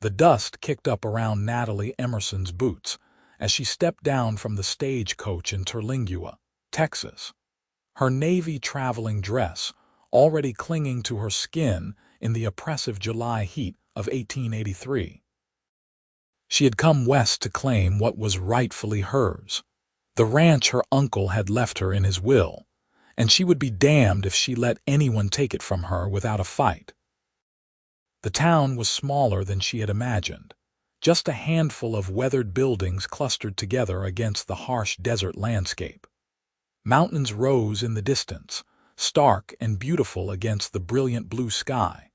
The dust kicked up around Natalie Emerson's boots as she stepped down from the stagecoach in Terlingua, Texas. Her navy traveling dress already clinging to her skin in the oppressive July heat of 1883. She had come west to claim what was rightfully hers, the ranch her uncle had left her in his will, and she would be damned if she let anyone take it from her without a fight. The town was smaller than she had imagined, just a handful of weathered buildings clustered together against the harsh desert landscape. Mountains rose in the distance, stark and beautiful against the brilliant blue sky.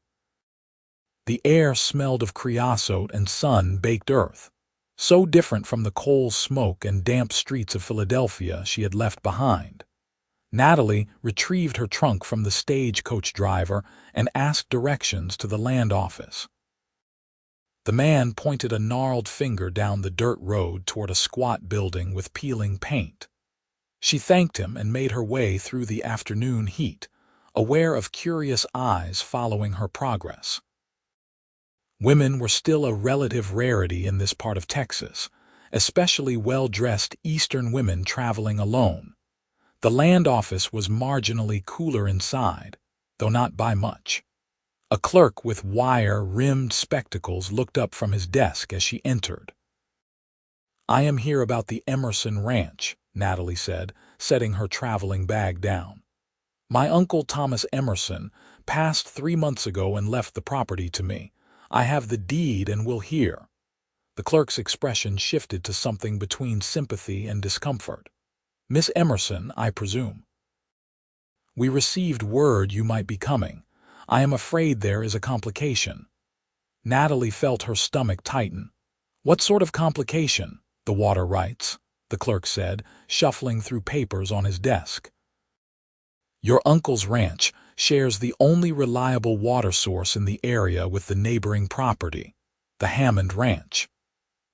The air smelled of creosote and sun-baked earth, so different from the coal smoke and damp streets of Philadelphia she had left behind. Natalie retrieved her trunk from the stagecoach driver and asked directions to the land office. The man pointed a gnarled finger down the dirt road toward a squat building with peeling paint. She thanked him and made her way through the afternoon heat, aware of curious eyes following her progress. Women were still a relative rarity in this part of Texas, especially well-dressed Eastern women traveling alone. The land office was marginally cooler inside, though not by much. A clerk with wire-rimmed spectacles looked up from his desk as she entered. "I am here about the Emerson Ranch," Natalie said, setting her traveling bag down. "My uncle Thomas Emerson passed 3 months ago and left the property to me. I have the deed and will hear." The clerk's expression shifted to something between sympathy and discomfort. "Miss Emerson, I presume?" "We received word you might be coming. I am afraid there is a complication." Natalie felt her stomach tighten. "What sort of complication?" "The water rights," the clerk said, shuffling through papers on his desk. "Your uncle's ranch shares the only reliable water source in the area with the neighboring property, the Hammond Ranch.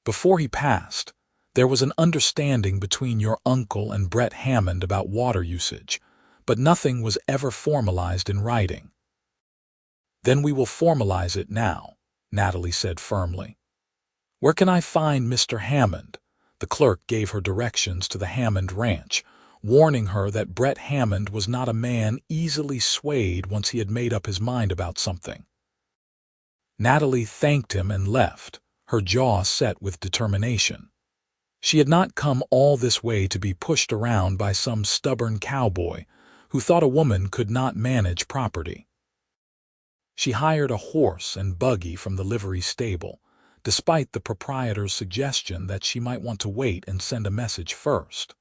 Before he passed, there was an understanding between your uncle and Brett Hammond about water usage, but nothing was ever formalized in writing." "Then we will formalize it now," Natalie said firmly. "Where can I find Mr. Hammond?" The clerk gave her directions to the Hammond Ranch, warning her that Brett Hammond was not a man easily swayed once he had made up his mind about something. Natalie thanked him and left, her jaw set with determination. She had not come all this way to be pushed around by some stubborn cowboy who thought a woman could not manage property. She hired a horse and buggy from the livery stable, despite the proprietor's suggestion that she might want to wait and send a message first.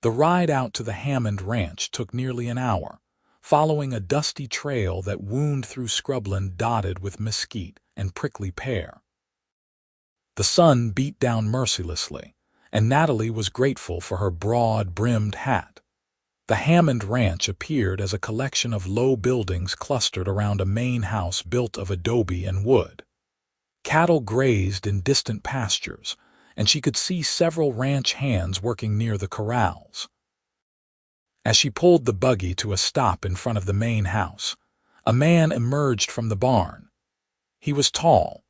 The ride out to the Hammond Ranch took nearly an hour, following a dusty trail that wound through scrubland dotted with mesquite and prickly pear. The sun beat down mercilessly, and Natalie was grateful for her broad-brimmed hat. The Hammond Ranch appeared as a collection of low buildings clustered around a main house built of adobe and wood. Cattle grazed in distant pastures, and she could see several ranch hands working near the corrals. As she pulled the buggy to a stop in front of the main house, a man emerged from the barn. He was tall,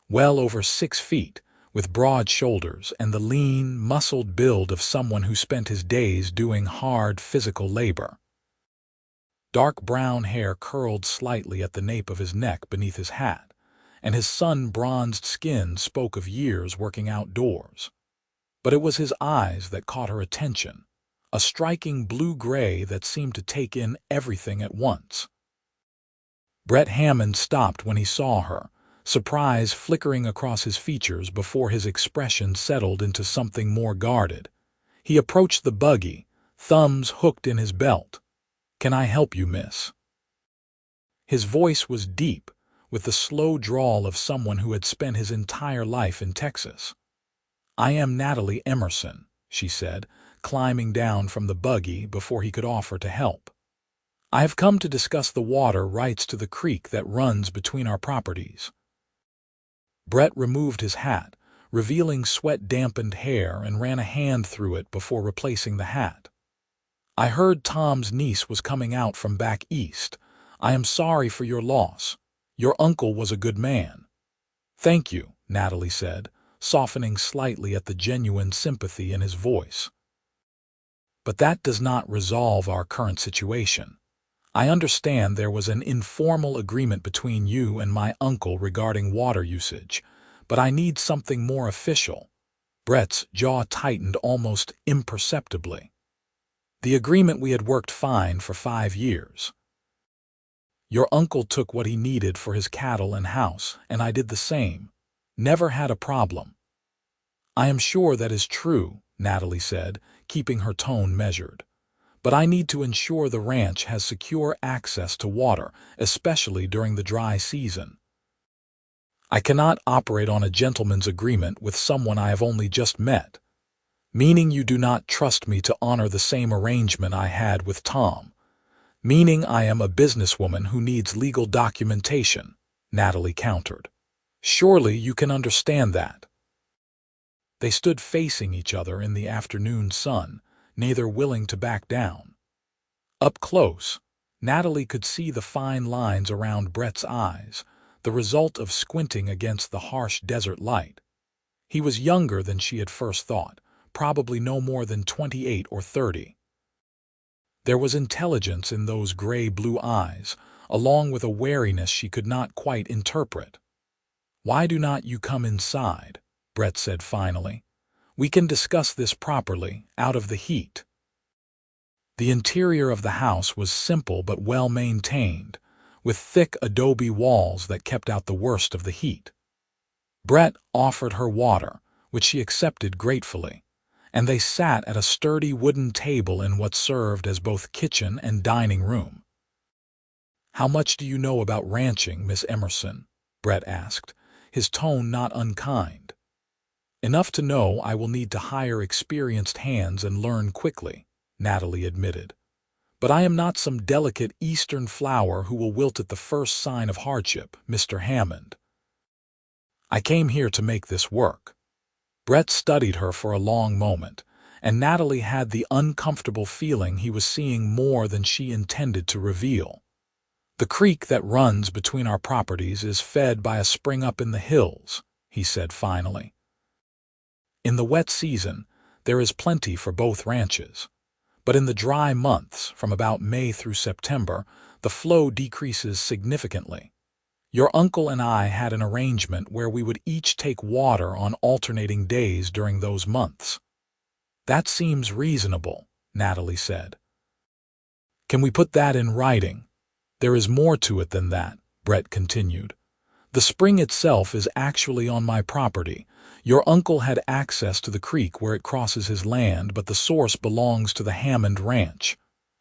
well over 6 feet, with broad shoulders and the lean, muscled build of someone who spent his days doing hard physical labor. Dark brown hair curled slightly at the nape of his neck beneath his hat, and his sun-bronzed skin spoke of years working outdoors. But it was his eyes that caught her attention, a striking blue-gray that seemed to take in everything at once. Brett Hammond stopped when he saw her, surprise flickering across his features before his expression settled into something more guarded. He approached the buggy, thumbs hooked in his belt. "Can I help you, miss?" His voice was deep, with the slow drawl of someone who had spent his entire life in Texas. "I am Natalie Emerson," she said, climbing down from the buggy before he could offer to help. "I have come to discuss the water rights to the creek that runs between our properties." Brett removed his hat, revealing sweat-dampened hair, and ran a hand through it before replacing the hat. "I heard Tom's niece was coming out from back east. I am sorry for your loss. Your uncle was a good man." "Thank you," Natalie said, softening slightly at the genuine sympathy in his voice. "But that does not resolve our current situation. I understand there was an informal agreement between you and my uncle regarding water usage, but I need something more official." Brett's jaw tightened almost imperceptibly. "The agreement we had worked fine for 5 years. Your uncle took what he needed for his cattle and house, and I did the same. Never had a problem." "I am sure that is true," Natalie said, keeping her tone measured. "But I need to ensure the ranch has secure access to water, especially during the dry season. I cannot operate on a gentleman's agreement with someone I have only just met." "Meaning you do not trust me to honor the same arrangement I had with Tom." "Meaning I am a businesswoman who needs legal documentation," Natalie countered. "Surely you can understand that." They stood facing each other in the afternoon sun, neither willing to back down. Up close, Natalie could see the fine lines around Brett's eyes, the result of squinting against the harsh desert light. He was younger than she had first thought, probably no more than 28 or 30. There was intelligence in those gray-blue eyes, along with a wariness she could not quite interpret. "Why do not you come inside?" Brett said finally. "We can discuss this properly, out of the heat." The interior of the house was simple but well-maintained, with thick adobe walls that kept out the worst of the heat. Brett offered her water, which she accepted gratefully, and they sat at a sturdy wooden table in what served as both kitchen and dining room. "How much do you know about ranching, Miss Emerson?" Brett asked, his tone not unkind. "Enough to know I will need to hire experienced hands and learn quickly," Natalie admitted. "But I am not some delicate Eastern flower who will wilt at the first sign of hardship, Mr. Hammond. I came here to make this work." Brett studied her for a long moment, and Natalie had the uncomfortable feeling he was seeing more than she intended to reveal. "The creek that runs between our properties is fed by a spring up in the hills," he said finally. "In the wet season, there is plenty for both ranches. But in the dry months, from about May through September, the flow decreases significantly. Your uncle and I had an arrangement where we would each take water on alternating days during those months." "That seems reasonable," Natalie said. "Can we put that in writing?" "There is more to it than that," Brett continued. "The spring itself is actually on my property. Your uncle had access to the creek where it crosses his land, but the source belongs to the Hammond Ranch."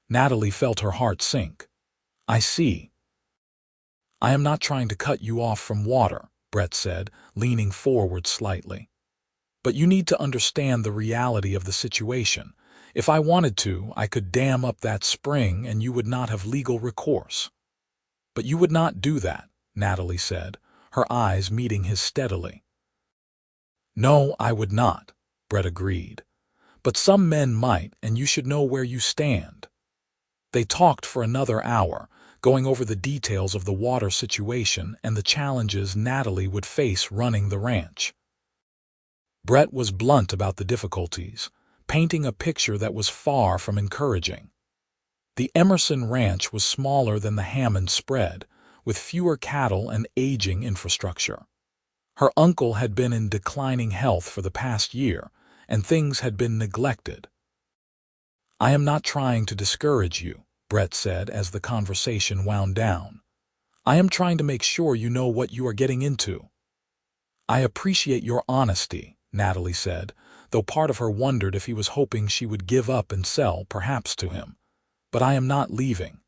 Natalie felt her heart sink. "I see." "I am not trying to cut you off from water," Brett said, leaning forward slightly. "But you need to understand the reality of the situation. If I wanted to, I could dam up that spring and you would not have legal recourse." "But you would not do that," Natalie said, her eyes meeting his steadily. "No, I would not," Brett agreed. "But some men might, and you should know where you stand." They talked for another hour, going over the details of the water situation and the challenges Natalie would face running the ranch. Brett was blunt about the difficulties, painting a picture that was far from encouraging. The Emerson Ranch was smaller than the Hammond spread, with fewer cattle and aging infrastructure. Her uncle had been in declining health for the past year, and things had been neglected. "I am not trying to discourage you," Brett said as the conversation wound down. "I am trying to make sure you know what you are getting into." "I appreciate your honesty," Natalie said, though part of her wondered if he was hoping she would give up and sell, perhaps to him. "But I am not leaving.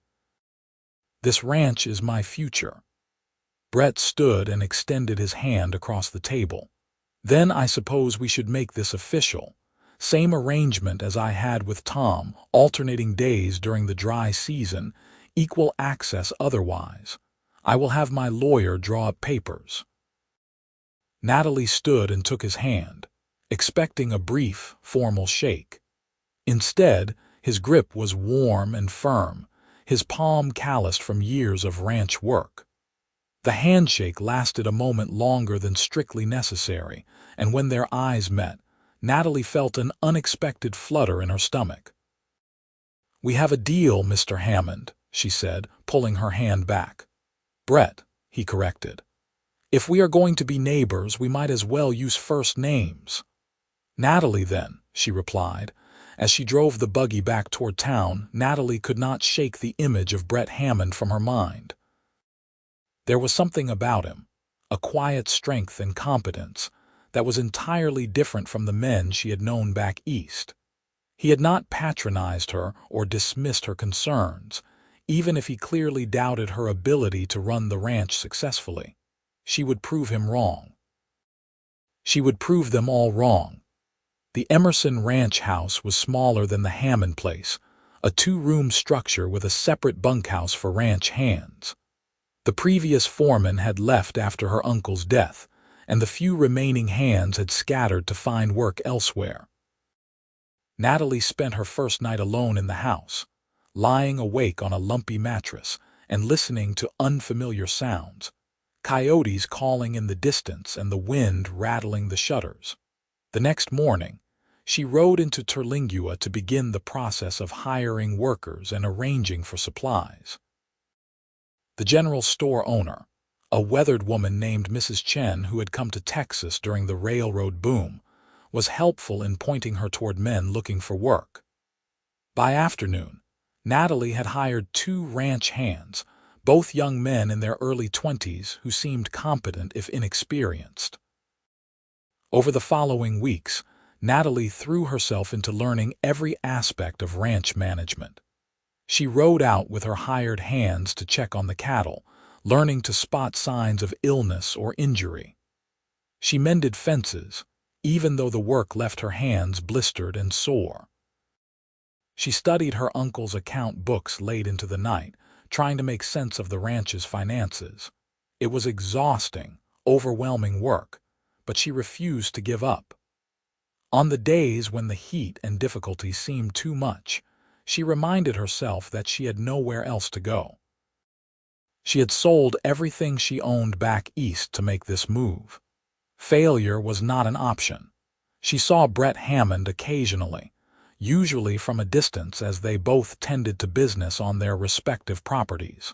This ranch is my future." Brett stood and extended his hand across the table. "Then I suppose we should make this official. Same arrangement as I had with Tom, alternating days during the dry season, equal access otherwise. I will have my lawyer draw up papers." Natalie stood and took his hand, expecting a brief, formal shake. Instead, his grip was warm and firm, his palm calloused from years of ranch work. The handshake lasted a moment longer than strictly necessary, and when their eyes met, Natalie felt an unexpected flutter in her stomach. "We have a deal, Mr. Hammond," she said, pulling her hand back. "Brett," he corrected. "If we are going to be neighbors, we might as well use first names." "Natalie, then," she replied. As she drove the buggy back toward town, Natalie could not shake the image of Brett Hammond from her mind. There was something about him, a quiet strength and competence, that was entirely different from the men she had known back east. He had not patronized her or dismissed her concerns, even if he clearly doubted her ability to run the ranch successfully. She would prove him wrong. She would prove them all wrong. The Emerson ranch house was smaller than the Hammond place, a two-room structure with a separate bunkhouse for ranch hands. The previous foreman had left after her uncle's death, and the few remaining hands had scattered to find work elsewhere. Natalie spent her first night alone in the house, lying awake on a lumpy mattress and listening to unfamiliar sounds, coyotes calling in the distance and the wind rattling the shutters. The next morning, she rode into Terlingua to begin the process of hiring workers and arranging for supplies. The general store owner, a weathered woman named Mrs. Chen who had come to Texas during the railroad boom, was helpful in pointing her toward men looking for work. By afternoon, Natalie had hired 2 ranch hands, both young men in their early 20s who seemed competent if inexperienced. Over the following weeks, Natalie threw herself into learning every aspect of ranch management. She rode out with her hired hands to check on the cattle, learning to spot signs of illness or injury. She mended fences, even though the work left her hands blistered and sore. She studied her uncle's account books late into the night, trying to make sense of the ranch's finances. It was exhausting, overwhelming work, but she refused to give up. On the days when the heat and difficulty seemed too much, she reminded herself that she had nowhere else to go. She had sold everything she owned back east to make this move. Failure was not an option. She saw Brett Hammond occasionally, usually from a distance as they both tended to business on their respective properties.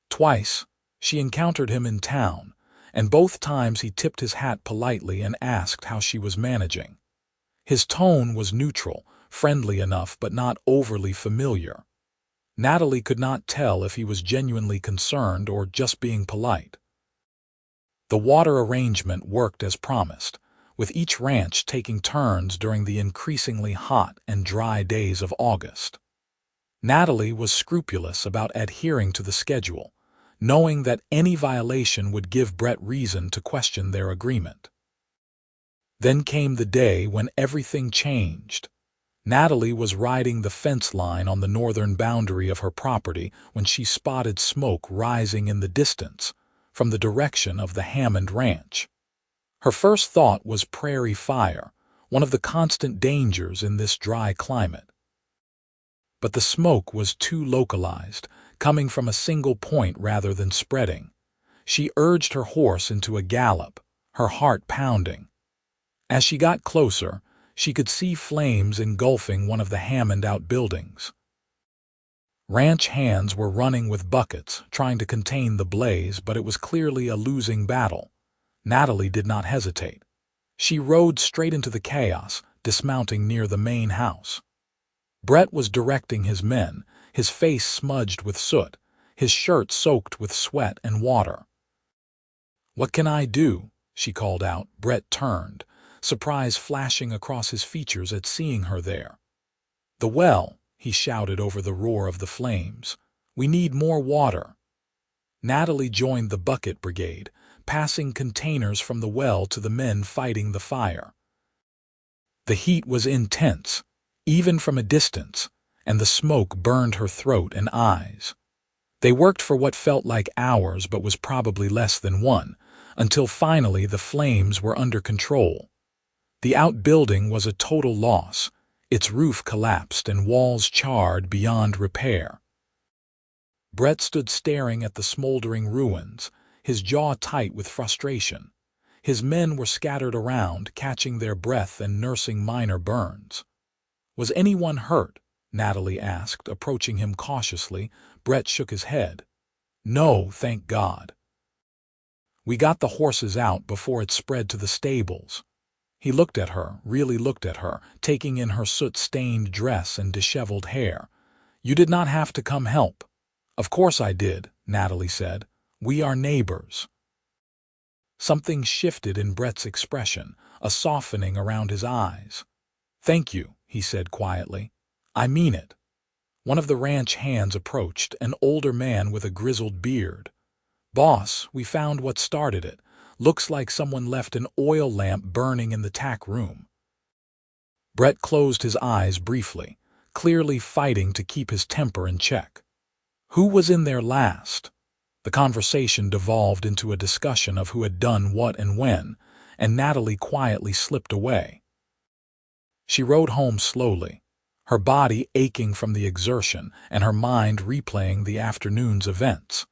Twice, she encountered him in town, and both times he tipped his hat politely and asked how she was managing. His tone was neutral, friendly enough but not overly familiar. Natalie could not tell if he was genuinely concerned or just being polite. The water arrangement worked as promised, with each ranch taking turns during the increasingly hot and dry days of August. Natalie was scrupulous about adhering to the schedule, knowing that any violation would give Brett reason to question their agreement. Then came the day when everything changed. Natalie was riding the fence line on the northern boundary of her property when she spotted smoke rising in the distance from the direction of the Hammond Ranch. Her first thought was prairie fire, one of the constant dangers in this dry climate. But the smoke was too localized, coming from a single point rather than spreading. She urged her horse into a gallop, her heart pounding. As she got closer, she could see flames engulfing one of the Hammond outbuildings. Ranch hands were running with buckets, trying to contain the blaze, but it was clearly a losing battle. Natalie did not hesitate. She rode straight into the chaos, dismounting near the main house. Brett was directing his men, his face smudged with soot, his shirt soaked with sweat and water. "What can I do?" she called out. Brett turned, surprise flashing across his features at seeing her there. "The well," he shouted over the roar of the flames. "We need more water." Natalie joined the bucket brigade, passing containers from the well to the men fighting the fire. The heat was intense, even from a distance, and the smoke burned her throat and eyes. They worked for what felt like hours but was probably less than one, until finally the flames were under control. The outbuilding was a total loss, its roof collapsed and walls charred beyond repair. Brett stood staring at the smoldering ruins, his jaw tight with frustration. His men were scattered around, catching their breath and nursing minor burns. "Was anyone hurt?" Natalie asked, approaching him cautiously. Brett shook his head. "No, thank God. We got the horses out before it spread to the stables." He looked at her, really looked at her, taking in her soot-stained dress and disheveled hair. "You did not have to come help." "Of course I did," Natalie said. "We are neighbors." Something shifted in Brett's expression, a softening around his eyes. "Thank you," he said quietly. "I mean it." One of the ranch hands approached, an older man with a grizzled beard. "Boss, we found what started it. Looks like someone left an oil lamp burning in the tack room." Brett closed his eyes briefly, clearly fighting to keep his temper in check. Who was in there last? The conversation devolved into a discussion of who had done what and when, and Natalie quietly slipped away. She rode home slowly, her body aching from the exertion and her mind replaying the afternoon's events.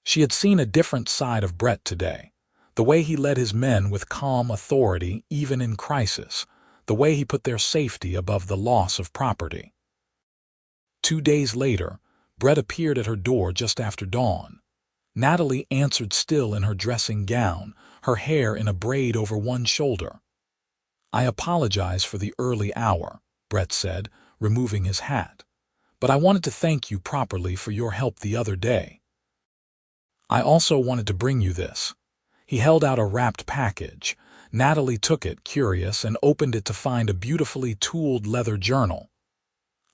She had seen a different side of Brett today, the way he led his men with calm authority even in crisis, the way he put their safety above the loss of property. 2 days later, Brett appeared at her door just after dawn. Natalie answered still in her dressing gown, her hair in a braid over one shoulder. "I apologize for the early hour," Brett said, removing his hat. "But I wanted to thank you properly for your help the other day. I also wanted to bring you this." He held out a wrapped package. Natalie took it, curious, and opened it to find a beautifully tooled leather journal.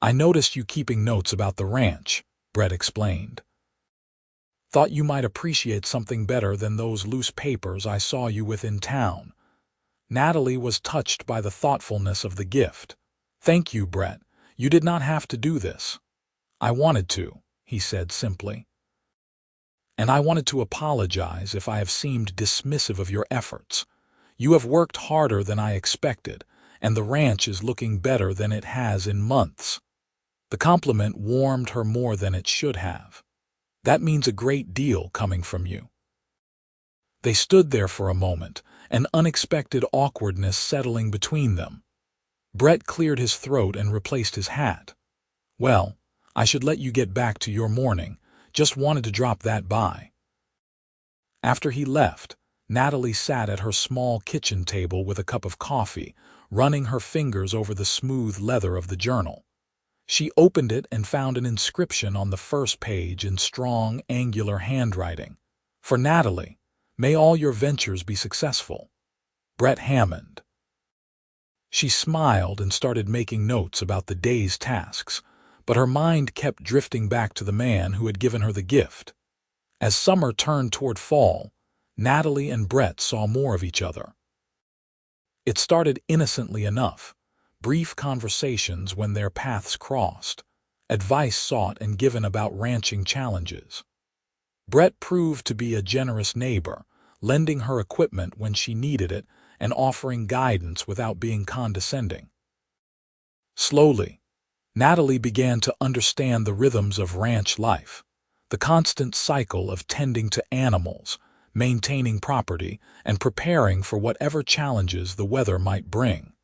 "I noticed you keeping notes about the ranch," Brett explained. "Thought you might appreciate something better than those loose papers I saw you with in town." Natalie was touched by the thoughtfulness of the gift. "Thank you, Brett. You did not have to do this." "I wanted to," he said simply. "And I wanted to apologize if I have seemed dismissive of your efforts. You have worked harder than I expected, and the ranch is looking better than it has in months." The compliment warmed her more than it should have. "That means a great deal coming from you." They stood there for a moment, an unexpected awkwardness settling between them. Brett cleared his throat and replaced his hat. "Well, I should let you get back to your morning. Just wanted to drop that by." After he left, Natalie sat at her small kitchen table with a cup of coffee, running her fingers over the smooth leather of the journal. She opened it and found an inscription on the first page in strong, angular handwriting. "For Natalie, may all your ventures be successful. Brett Hammond." She smiled and started making notes about the day's tasks, but her mind kept drifting back to the man who had given her the gift. As summer turned toward fall, Natalie and Brett saw more of each other. It started innocently enough. Brief conversations when their paths crossed, advice sought and given about ranching challenges. Brett proved to be a generous neighbor, lending her equipment when she needed it and offering guidance without being condescending. Slowly, Natalie began to understand the rhythms of ranch life, the constant cycle of tending to animals, maintaining property, and preparing for whatever challenges the weather might bring.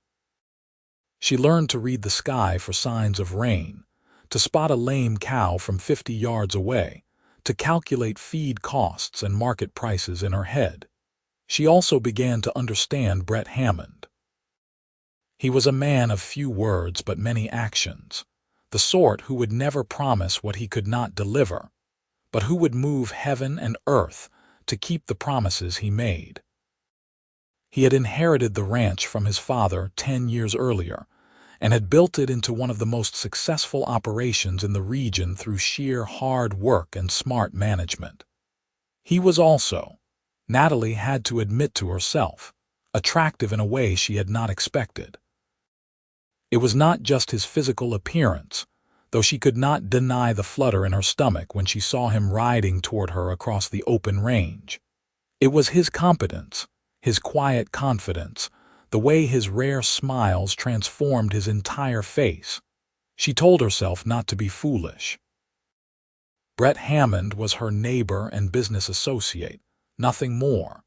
She learned to read the sky for signs of rain, to spot a lame cow from 50 yards away, to calculate feed costs and market prices in her head. She also began to understand Brett Hammond. He was a man of few words but many actions, the sort who would never promise what he could not deliver, but who would move heaven and earth to keep the promises he made. He had inherited the ranch from his father 10 years earlier, and had built it into one of the most successful operations in the region through sheer hard work and smart management. He was also, Natalie had to admit to herself, attractive in a way she had not expected. It was not just his physical appearance, though she could not deny the flutter in her stomach when she saw him riding toward her across the open range. It was his competence, his quiet confidence, the way his rare smiles transformed his entire face. She told herself not to be foolish. Brett Hammond was her neighbor and business associate, nothing more.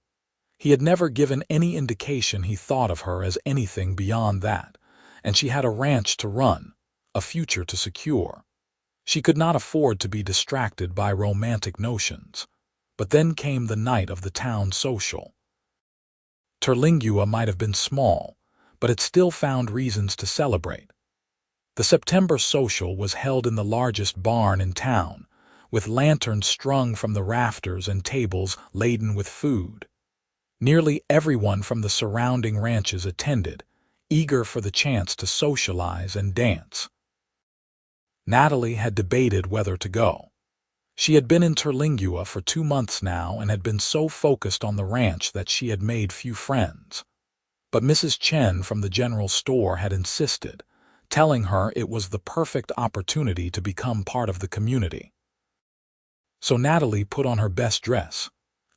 He had never given any indication he thought of her as anything beyond that, and she had a ranch to run, a future to secure. She could not afford to be distracted by romantic notions. But then came the night of the town social. Terlingua might have been small, but it still found reasons to celebrate. The September social was held in the largest barn in town, with lanterns strung from the rafters and tables laden with food. Nearly everyone from the surrounding ranches attended, eager for the chance to socialize and dance. Natalie had debated whether to go. She had been in Terlingua for 2 months now and had been so focused on the ranch that she had made few friends. But Mrs. Chen from the general store had insisted, telling her it was the perfect opportunity to become part of the community. So Natalie put on her best dress,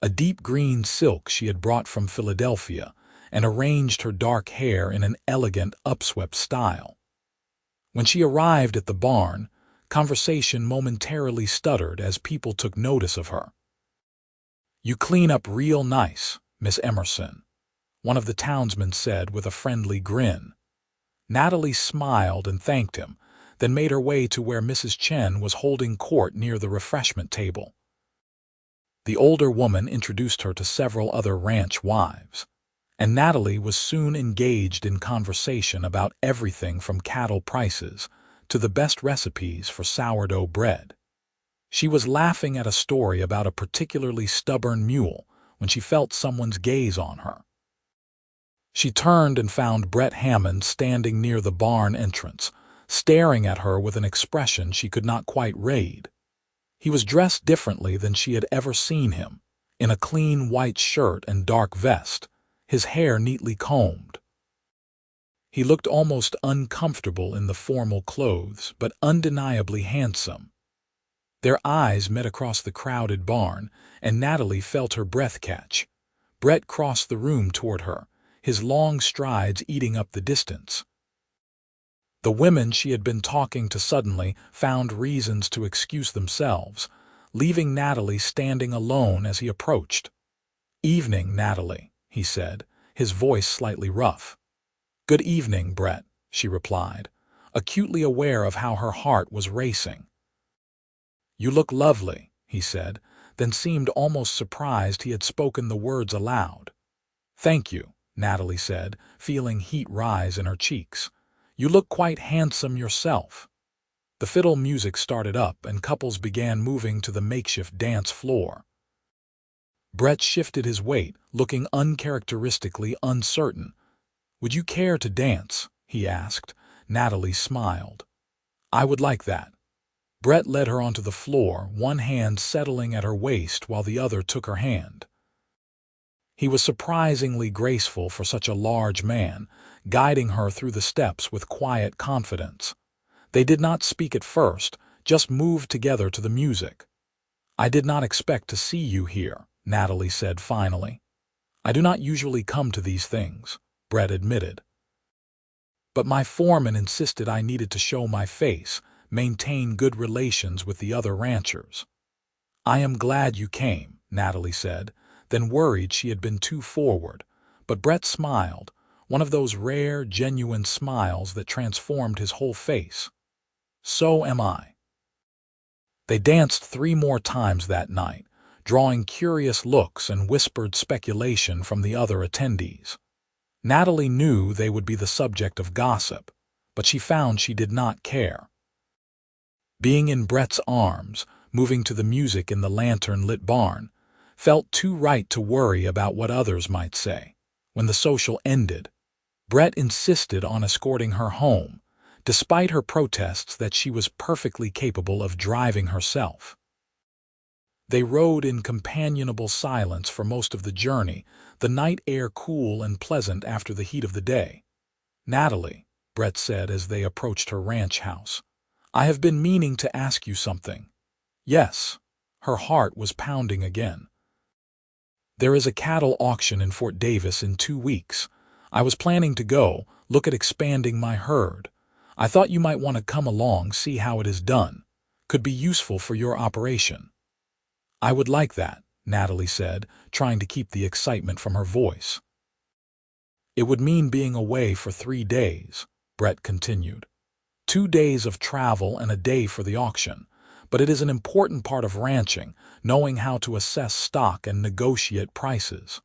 a deep green silk she had brought from Philadelphia, and arranged her dark hair in an elegant, upswept style. When she arrived at the barn, conversation momentarily stuttered as people took notice of her. "You clean up real nice, Miss Emerson," one of the townsmen said with a friendly grin. Natalie smiled and thanked him, then made her way to where Mrs. Chen was holding court near the refreshment table. The older woman introduced her to several other ranch wives, and Natalie was soon engaged in conversation about everything from cattle prices to the best recipes for sourdough bread. She was laughing at a story about a particularly stubborn mule when she felt someone's gaze on her. She turned and found Brett Hammond standing near the barn entrance, staring at her with an expression she could not quite read. He was dressed differently than she had ever seen him, in a clean white shirt and dark vest, his hair neatly combed. He looked almost uncomfortable in the formal clothes, but undeniably handsome. Their eyes met across the crowded barn, and Natalie felt her breath catch. Brett crossed the room toward her, his long strides eating up the distance. The women she had been talking to suddenly found reasons to excuse themselves, leaving Natalie standing alone as he approached. "Evening, Natalie," he said, his voice slightly rough. "Good evening, Brett," she replied, acutely aware of how her heart was racing. "You look lovely," he said, then seemed almost surprised he had spoken the words aloud. "Thank you," Natalie said, feeling heat rise in her cheeks. "You look quite handsome yourself." The fiddle music started up and couples began moving to the makeshift dance floor. Brett shifted his weight, looking uncharacteristically uncertain. "Would you care to dance?" he asked. Natalie smiled. "I would like that." Brett led her onto the floor, one hand settling at her waist while the other took her hand. He was surprisingly graceful for such a large man, guiding her through the steps with quiet confidence. They did not speak at first, just moved together to the music. "I did not expect to see you here," Natalie said finally. "I do not usually come to these things," Brett admitted. "But my foreman insisted I needed to show my face, maintain good relations with the other ranchers." "I am glad you came," Natalie said, then worried she had been too forward, but Brett smiled, one of those rare, genuine smiles that transformed his whole face. "So am I." They danced 3 more times that night, drawing curious looks and whispered speculation from the other attendees. Natalie knew they would be the subject of gossip, but she found she did not care. Being in Brett's arms, moving to the music in the lantern-lit barn, felt too right to worry about what others might say. When the social ended, Brett insisted on escorting her home, despite her protests that she was perfectly capable of driving herself. They rode in companionable silence for most of the journey, the night air cool and pleasant after the heat of the day. "Natalie," Brett said as they approached her ranch house, "I have been meaning to ask you something." "Yes." Her heart was pounding again. "There is a cattle auction in Fort Davis in 2 weeks. I was planning to go, look at expanding my herd. I thought you might want to come along, see how it is done. could be useful for your operation." "I would like that," Natalie said, trying to keep the excitement from her voice. "It would mean being away for 3 days," Brett continued. 2 days of travel and a day for the auction. But it is an important part of ranching, knowing how to assess stock and negotiate prices.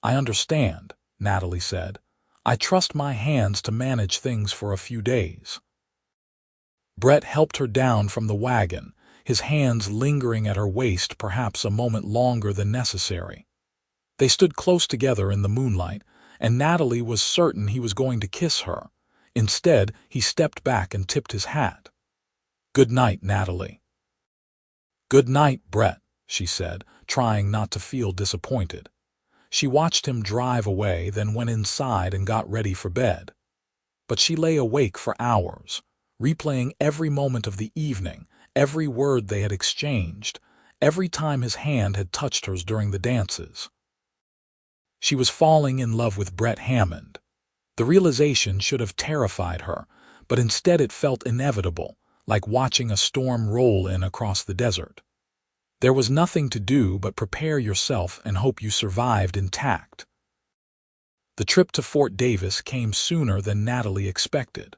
"I understand," Natalie said. "I trust my hands to manage things for a few days." Brett helped her down from the wagon, his hands lingering at her waist perhaps a moment longer than necessary. They stood close together in the moonlight, and Natalie was certain he was going to kiss her. Instead, he stepped back and tipped his hat. "Good night, Natalie." "Good night, Brett," she said, trying not to feel disappointed. She watched him drive away, then went inside and got ready for bed. But she lay awake for hours, replaying every moment of the evening, every word they had exchanged, every time his hand had touched hers during the dances. She was falling in love with Brett Hammond. The realization should have terrified her, but instead it felt inevitable, like watching a storm roll in across the desert. There was nothing to do but prepare yourself and hope you survived intact. The trip to Fort Davis came sooner than Natalie expected.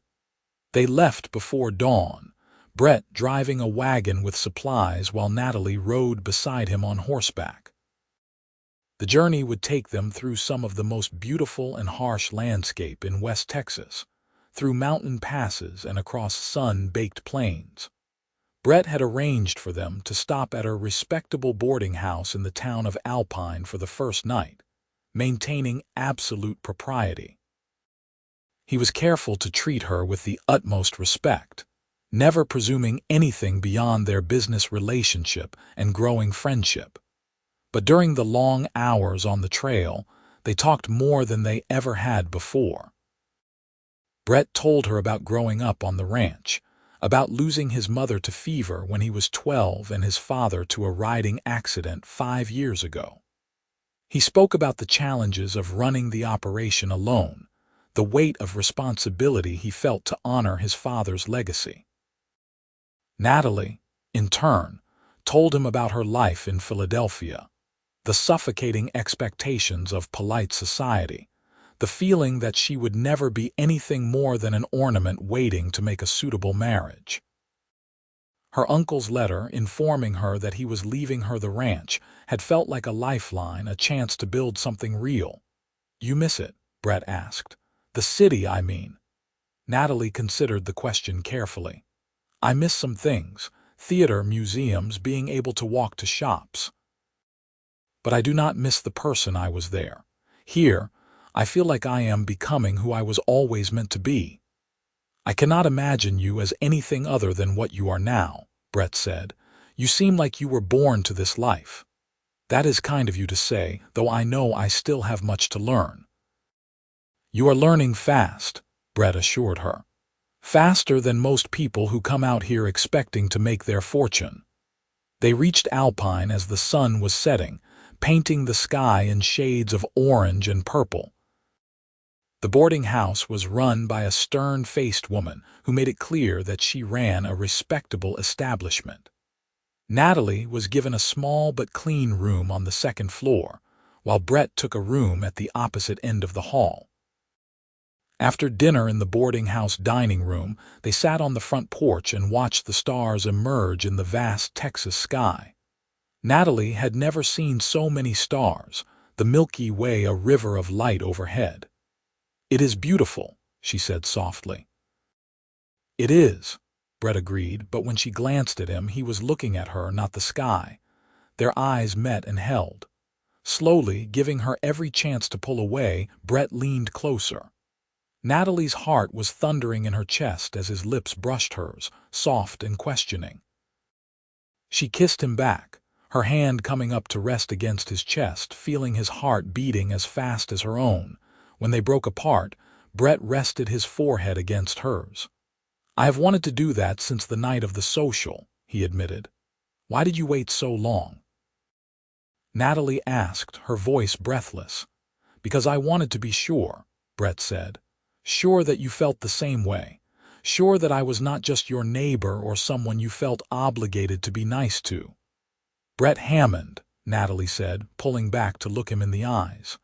They left before dawn, Brett driving a wagon with supplies while Natalie rode beside him on horseback. The journey would take them through some of the most beautiful and harsh landscape in West Texas, through mountain passes and across sun-baked plains. Brett had arranged for them to stop at a respectable boarding house in the town of Alpine for the first night, maintaining absolute propriety. He was careful to treat her with the utmost respect, never presuming anything beyond their business relationship and growing friendship. But during the long hours on the trail, they talked more than they ever had before. Brett told her about growing up on the ranch, about losing his mother to fever when he was 12 and his father to a riding accident 5 years ago. He spoke about the challenges of running the operation alone, the weight of responsibility he felt to honor his father's legacy. Natalie, in turn, told him about her life in Philadelphia, the suffocating expectations of polite society, the feeling that she would never be anything more than an ornament waiting to make a suitable marriage. Her uncle's letter informing her that he was leaving her the ranch had felt like a lifeline, a chance to build something real. "You miss it?" Brett asked. "The city, I mean." Natalie considered the question carefully. "I miss some things, theater, museums, being able to walk to shops. But I do not miss the person I was there. Here, I feel like I am becoming who I was always meant to be." "I cannot imagine you as anything other than what you are now," Brett said. "You seem like you were born to this life." "That is kind of you to say, though I know I still have much to learn." "You are learning fast," Brett assured her. "Faster than most people who come out here expecting to make their fortune." They reached Alpine as the sun was setting, painting the sky in shades of orange and purple. The boarding house was run by a stern-faced woman who made it clear that she ran a respectable establishment. Natalie was given a small but clean room on the second floor, while Brett took a room at the opposite end of the hall. After dinner in the boarding house dining room, they sat on the front porch and watched the stars emerge in the vast Texas sky. Natalie had never seen so many stars, the Milky Way a river of light overhead. "It is beautiful," she said softly. "It is," Brett agreed, but when she glanced at him, he was looking at her, not the sky. Their eyes met and held. Slowly, giving her every chance to pull away, Brett leaned closer. Natalie's heart was thundering in her chest as his lips brushed hers, soft and questioning. She kissed him back, her hand coming up to rest against his chest, feeling his heart beating as fast as her own. When they broke apart, Brett rested his forehead against hers. "I have wanted to do that since the night of the social," he admitted. "Why did you wait so long?" Natalie asked, her voice breathless. "Because I wanted to be sure," Brett said. "Sure that you felt the same way. sure that I was not just your neighbor or someone you felt obligated to be nice to. Brett Hammond, Natalie said, pulling back to look him in the eyes.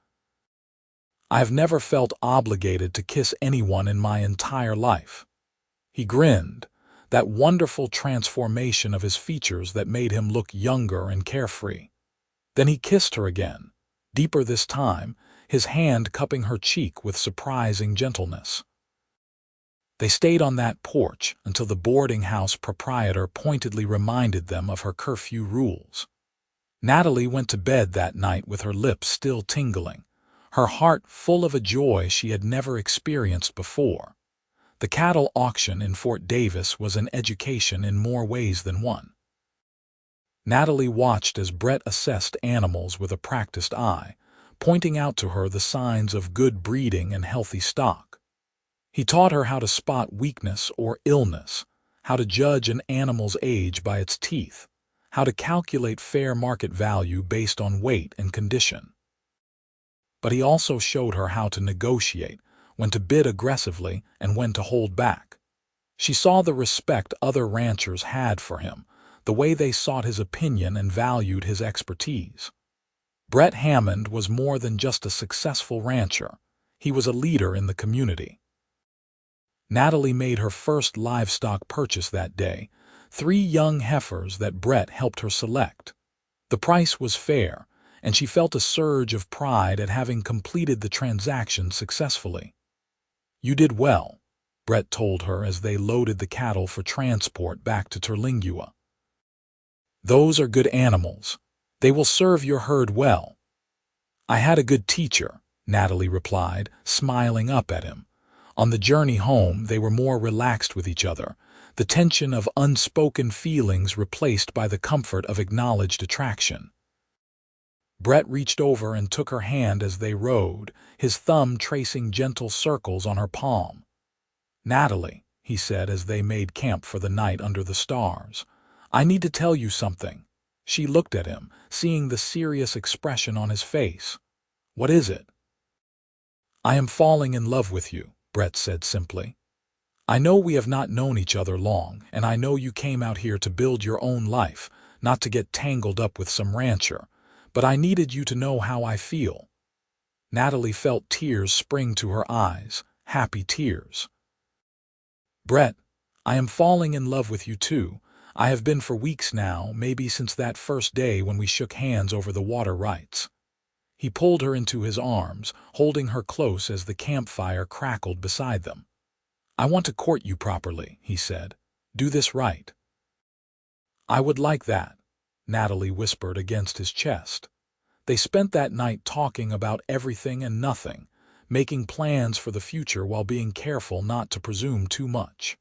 I have never felt obligated to kiss anyone in my entire life. He grinned, that wonderful transformation of his features that made him look younger and carefree. Then he kissed her again, deeper this time, his hand cupping her cheek with surprising gentleness. They stayed on that porch until the boarding house proprietor pointedly reminded them of her curfew rules. Natalie went to bed that night with her lips still tingling, her heart full of a joy she had never experienced before. The cattle auction in Fort Davis was an education in more ways than one. Natalie watched as Brett assessed animals with a practiced eye, pointing out to her the signs of good breeding and healthy stock. He taught her how to spot weakness or illness, how to judge an animal's age by its teeth, how to calculate fair market value based on weight and condition. But he also showed her how to negotiate, when to bid aggressively and when to hold back. She saw the respect other ranchers had for him, the way they sought his opinion and valued his expertise. Brett Hammond was more than just a successful rancher. He was a leader in the community. Natalie made her first livestock purchase that day, 3 young heifers that Brett helped her select. The price was fair, and she felt a surge of pride at having completed the transaction successfully. You did well, Brett told her as they loaded the cattle for transport back to Terlingua. Those are good animals. They will serve your herd well. I had a good teacher, Natalie replied, smiling up at him. On the journey home, they were more relaxed with each other, the tension of unspoken feelings replaced by the comfort of acknowledged attraction. Brett reached over and took her hand as they rode, his thumb tracing gentle circles on her palm. Natalie, he said as they made camp for the night under the stars, I need to tell you something. She looked at him, seeing the serious expression on his face. What is it? I am falling in love with you, Brett said simply. I know we have not known each other long, and I know you came out here to build your own life, not to get tangled up with some rancher, but I needed you to know how I feel. Natalie felt tears spring to her eyes, happy tears. Brett, I am falling in love with you too. I have been for weeks now, maybe since that first day when we shook hands over the water rights. He pulled her into his arms, holding her close as the campfire crackled beside them. I want to court you properly, he said. Do this right. I would like that, Natalie whispered against his chest. They spent that night talking about everything and nothing, making plans for the future while being careful not to presume too much.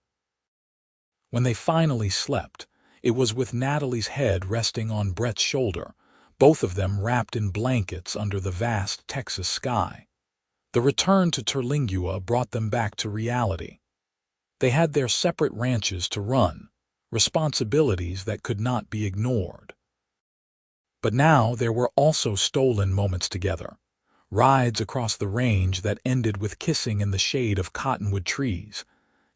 When they finally slept, it was with Natalie's head resting on Brett's shoulder, both of them wrapped in blankets under the vast Texas sky. The return to Terlingua brought them back to reality. They had their separate ranches to run, responsibilities that could not be ignored. But now there were also stolen moments together, rides across the range that ended with kissing in the shade of cottonwood trees,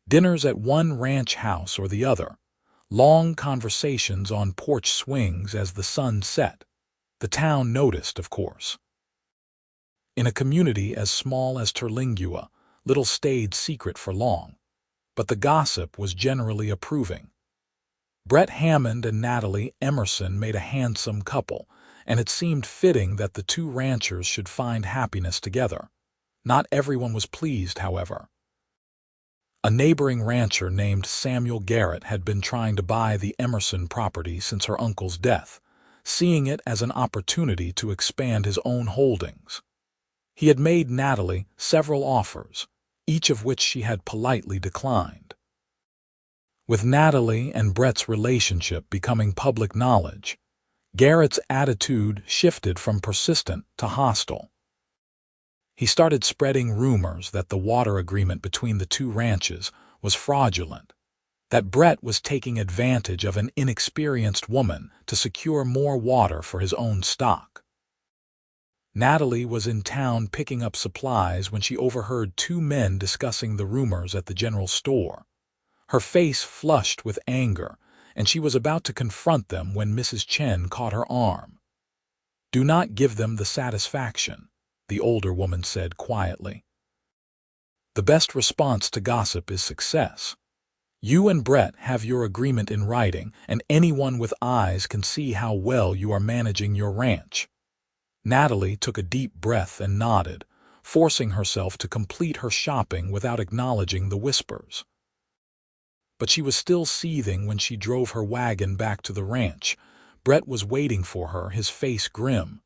dinners at one ranch house or the other, long conversations on porch swings as the sun set. The town noticed, of course. In a community as small as Terlingua, little stayed secret for long, but the gossip was generally approving. Brett Hammond and Natalie Emerson made a handsome couple, and it seemed fitting that the 2 ranchers should find happiness together. Not everyone was pleased, however. A neighboring rancher named Samuel Garrett had been trying to buy the Emerson property since her uncle's death, seeing it as an opportunity to expand his own holdings. He had made Natalie several offers, each of which she had politely declined. With Natalie and Brett's relationship becoming public knowledge, Garrett's attitude shifted from persistent to hostile. He started spreading rumors that the water agreement between the 2 ranches was fraudulent, that Brett was taking advantage of an inexperienced woman to secure more water for his own stock. Natalie was in town picking up supplies when she overheard 2 men discussing the rumors at the general store. Her face flushed with anger, and she was about to confront them when Mrs. Chen caught her arm. "Do not give them the satisfaction," the older woman said quietly. "The best response to gossip is success. You and Brett have your agreement in writing, and anyone with eyes can see how well you are managing your ranch." Natalie took a deep breath and nodded, forcing herself to complete her shopping without acknowledging the whispers. But she was still seething when she drove her wagon back to the ranch. Brett was waiting for her, his face grim.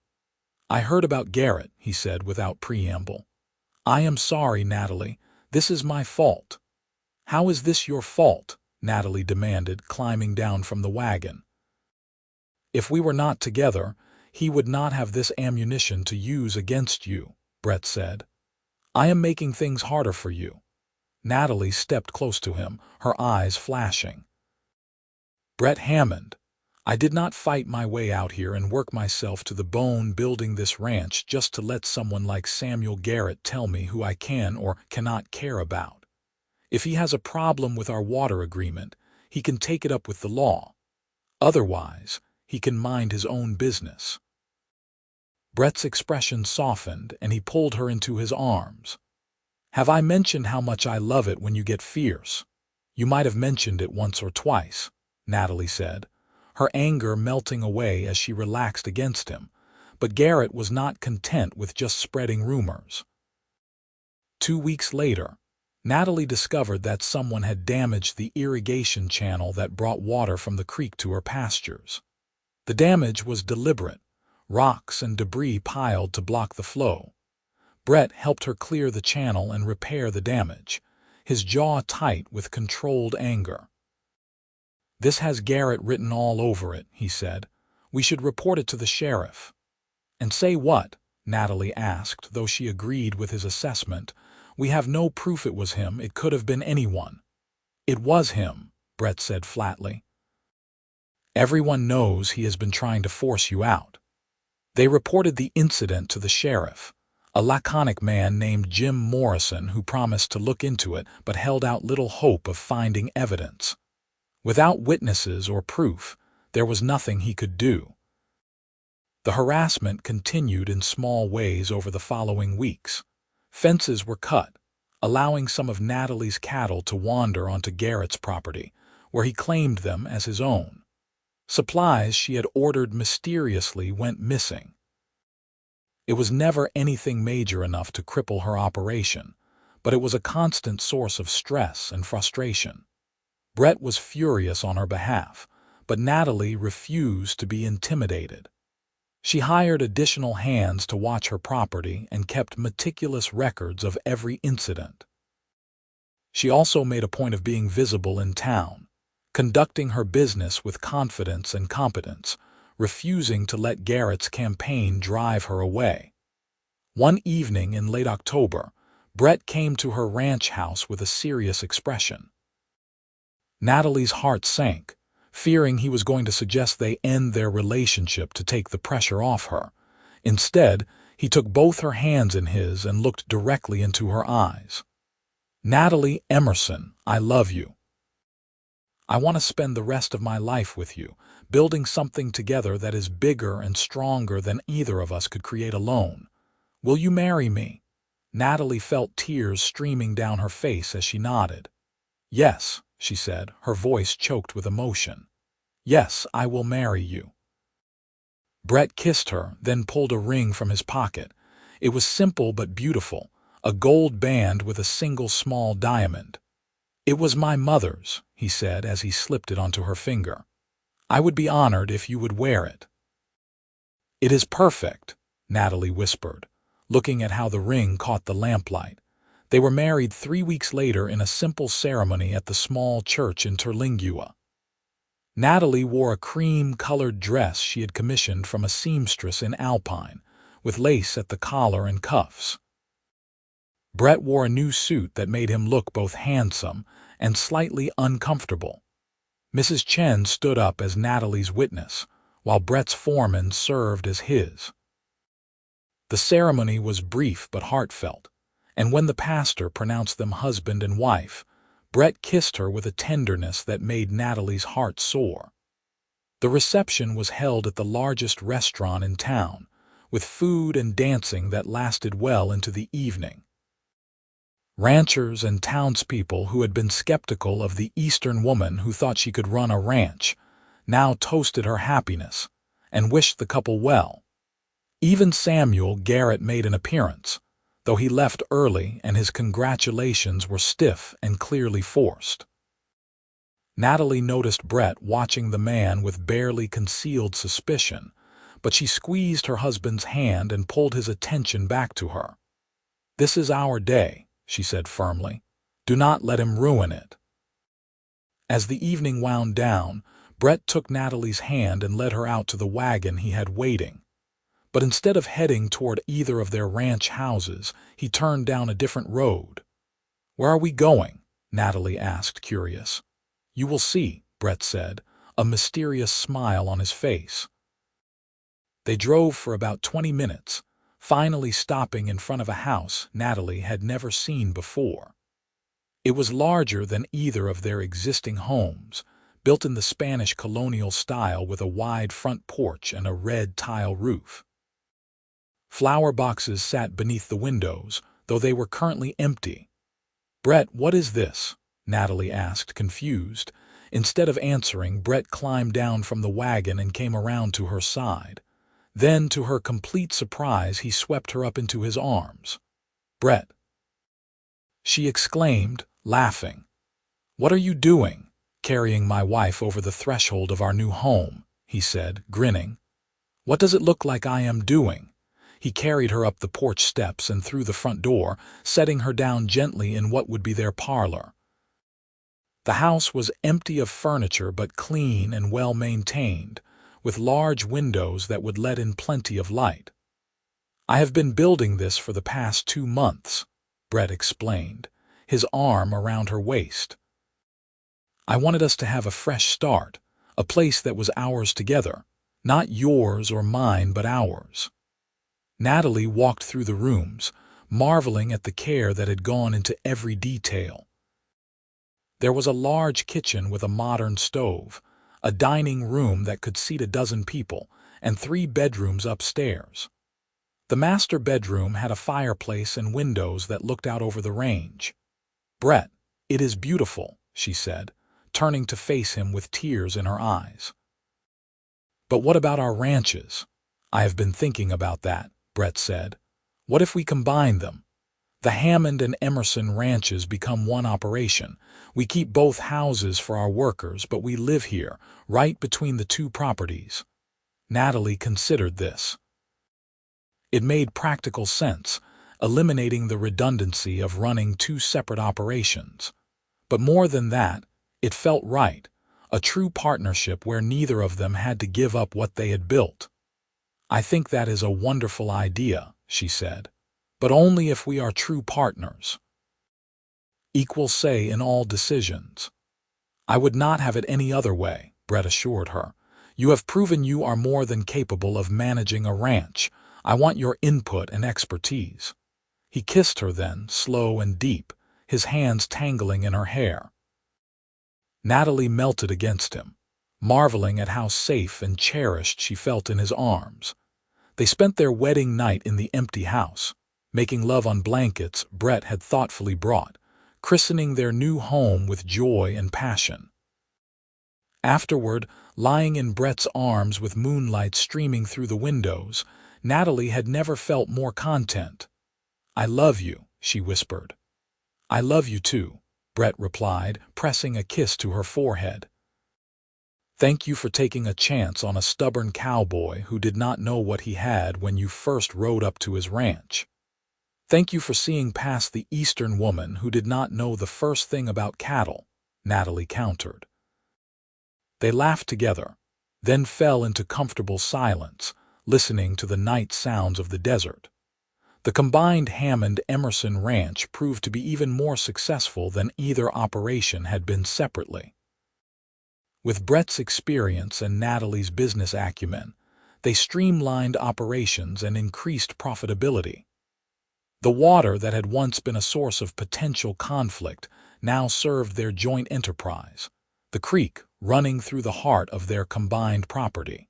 "I heard about Garrett," he said without preamble. "I am sorry, Natalie. This is my fault." "How is this your fault?" Natalie demanded, climbing down from the wagon. "If we were not together, he would not have this ammunition to use against you," Brett said. "I am making things harder for you." Natalie stepped close to him, her eyes flashing. "Brett Hammond, I did not fight my way out here and work myself to the bone building this ranch just to let someone like Samuel Garrett tell me who I can or cannot care about. If he has a problem with our water agreement, he can take it up with the law. Otherwise, he can mind his own business." Brett's expression softened, and he pulled her into his arms. "Have I mentioned how much I love it when you get fierce?" "You might have mentioned it once or twice," Natalie said, her anger melting away as she relaxed against him. But Garrett was not content with just spreading rumors. 2 weeks later, Natalie discovered that someone had damaged the irrigation channel that brought water from the creek to her pastures. The damage was deliberate, rocks and debris piled to block the flow. Brett helped her clear the channel and repair the damage, his jaw tight with controlled anger. "This has Garrett written all over it," he said. "We should report it to the sheriff." "And say what?" Natalie asked, though she agreed with his assessment. "We have no proof it was him. It could have been anyone." "It was him," Brett said flatly. "Everyone knows he has been trying to force you out." They reported the incident to the sheriff, a laconic man named Jim Morrison who promised to look into it but held out little hope of finding evidence. Without witnesses or proof, there was nothing he could do. The harassment continued in small ways over the following weeks. Fences were cut, allowing some of Natalie's cattle to wander onto Garrett's property, where he claimed them as his own. Supplies she had ordered mysteriously went missing. It was never anything major enough to cripple her operation, but it was a constant source of stress and frustration. Brett was furious on her behalf, but Natalie refused to be intimidated. She hired additional hands to watch her property and kept meticulous records of every incident. She also made a point of being visible in town, conducting her business with confidence and competence, refusing to let Garrett's campaign drive her away. One evening in late October, Brett came to her ranch house with a serious expression. Natalie's heart sank, fearing he was going to suggest they end their relationship to take the pressure off her. Instead, he took both her hands in his and looked directly into her eyes. "Natalie Emerson, I love you. I want to spend the rest of my life with you, building something together that is bigger and stronger than either of us could create alone. Will you marry me?" Natalie felt tears streaming down her face as she nodded. "Yes," she said, her voice choked with emotion. "Yes, I will marry you." Brett kissed her, then pulled a ring from his pocket. It was simple but beautiful, a gold band with a single small diamond. "It was my mother's," he said as he slipped it onto her finger. "I would be honored if you would wear it." "It is perfect," Natalie whispered, looking at how the ring caught the lamplight. They were married 3 weeks later in a simple ceremony at the small church in Terlingua. Natalie wore a cream-colored dress she had commissioned from a seamstress in Alpine, with lace at the collar and cuffs. Brett wore a new suit that made him look both handsome and slightly uncomfortable. Mrs. Chen stood up as Natalie's witness, while Brett's foreman served as his. The ceremony was brief but heartfelt, and when the pastor pronounced them husband and wife, Brett kissed her with a tenderness that made Natalie's heart soar. The reception was held at the largest restaurant in town, with food and dancing that lasted well into the evening. Ranchers and townspeople who had been skeptical of the Eastern woman who thought she could run a ranch now toasted her happiness and wished the couple well. Even Samuel Garrett made an appearance, though he left early and his congratulations were stiff and clearly forced. Natalie noticed Brett watching the man with barely concealed suspicion, but she squeezed her husband's hand and pulled his attention back to her. "This is our day," she said firmly. "Do not let him ruin it." As the evening wound down, Brett took Natalie's hand and led her out to the wagon he had waiting. But instead of heading toward either of their ranch houses, he turned down a different road. "Where are we going?" Natalie asked, curious. "You will see," Brett said, a mysterious smile on his face. They drove for about 20 minutes, finally stopping in front of a house Natalie had never seen before. It was larger than either of their existing homes, built in the Spanish colonial style with a wide front porch and a red tile roof. Flower boxes sat beneath the windows, though they were currently empty. "Brett, what is this?" Natalie asked, confused. Instead of answering, Brett climbed down from the wagon and came around to her side. Then, to her complete surprise, he swept her up into his arms. "Brett!" she exclaimed, laughing. "What are you doing, carrying my wife over the threshold of our new home?" he said, grinning. "What does it look like I am doing?" He carried her up the porch steps and through the front door, setting her down gently in what would be their parlor. The house was empty of furniture but clean and well-maintained, with large windows that would let in plenty of light. "I have been building this for the past 2 months, Brett explained, his arm around her waist. "I wanted us to have a fresh start, a place that was ours together, not yours or mine but ours." Natalie walked through the rooms, marveling at the care that had gone into every detail. There was a large kitchen with a modern stove, a dining room that could seat a dozen people, and 3 bedrooms upstairs. The master bedroom had a fireplace and windows that looked out over the range. "Brett, it is beautiful," she said, turning to face him with tears in her eyes. "But what about our ranches?" "I have been thinking about that," Brett said. "What if we combine them? The Hammond and Emerson ranches become one operation. We keep both houses for our workers, but we live here, right between the 2 properties." Natalie considered this. It made practical sense, eliminating the redundancy of running 2 separate operations. But more than that, it felt right, a true partnership where neither of them had to give up what they had built. "I think that is a wonderful idea," she said, "but only if we are true partners. Equal say in all decisions." "I would not have it any other way," Brett assured her. "You have proven you are more than capable of managing a ranch. I want your input and expertise." He kissed her then, slow and deep, his hands tangling in her hair. Natalie melted against him, marveling at how safe and cherished she felt in his arms. They spent their wedding night in the empty house, making love on blankets Brett had thoughtfully brought, christening their new home with joy and passion. Afterward, lying in Brett's arms with moonlight streaming through the windows, Natalie had never felt more content. "I love you," she whispered. "I love you too," Brett replied, pressing a kiss to her forehead. "Thank you for taking a chance on a stubborn cowboy who did not know what he had when you first rode up to his ranch. Thank you for seeing past the Eastern woman who did not know the first thing about cattle," Natalie countered. They laughed together, then fell into comfortable silence, listening to the night sounds of the desert. The combined Hammond-Emerson ranch proved to be even more successful than either operation had been separately. With Brett's experience and Natalie's business acumen, they streamlined operations and increased profitability. The water that had once been a source of potential conflict now served their joint enterprise, the creek running through the heart of their combined property.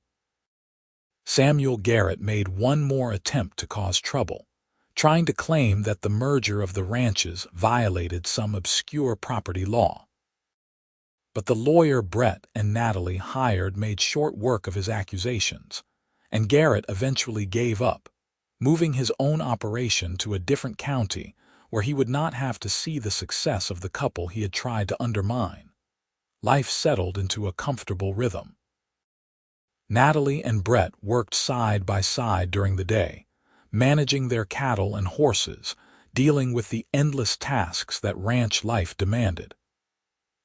Samuel Garrett made one more attempt to cause trouble, trying to claim that the merger of the ranches violated some obscure property law. But the lawyer Brett and Natalie hired made short work of his accusations, and Garrett eventually gave up, moving his own operation to a different county where he would not have to see the success of the couple he had tried to undermine. Life settled into a comfortable rhythm. Natalie and Brett worked side by side during the day, managing their cattle and horses, dealing with the endless tasks that ranch life demanded.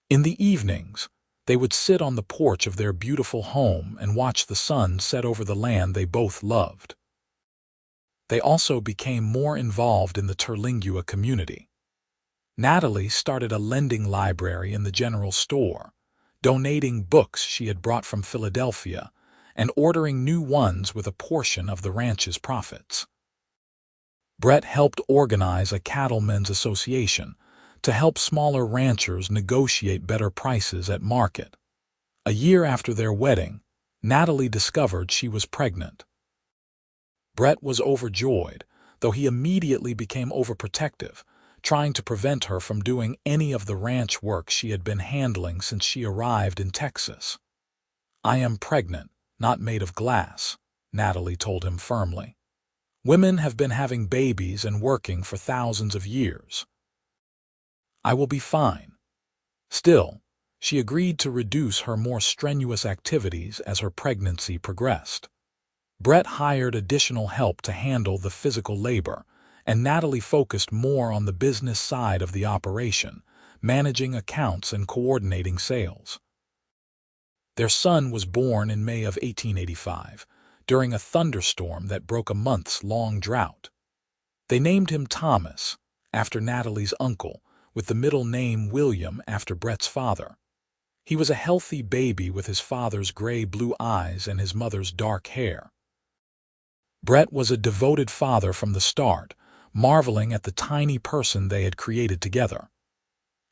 In the evenings, they would sit on the porch of their beautiful home and watch the sun set over the land they both loved. They also became more involved in the Terlingua community. Natalie started a lending library in the general store, donating books she had brought from Philadelphia and ordering new ones with a portion of the ranch's profits. Brett helped organize a cattlemen's association to help smaller ranchers negotiate better prices at market. A year after their wedding, Natalie discovered she was pregnant. Brett was overjoyed, though he immediately became overprotective, trying to prevent her from doing any of the ranch work she had been handling since she arrived in Texas. "I am pregnant, not made of glass," Natalie told him firmly. "Women have been having babies and working for thousands of years. I will be fine." Still, she agreed to reduce her more strenuous activities as her pregnancy progressed. Brett hired additional help to handle the physical labor, and Natalie focused more on the business side of the operation, managing accounts and coordinating sales. Their son was born in May of 1885, during a thunderstorm that broke a months-long drought. They named him Thomas, after Natalie's uncle, with the middle name William after Brett's father. He was a healthy baby with his father's gray-blue eyes and his mother's dark hair. Brett was a devoted father from the start, marveling at the tiny person they had created together.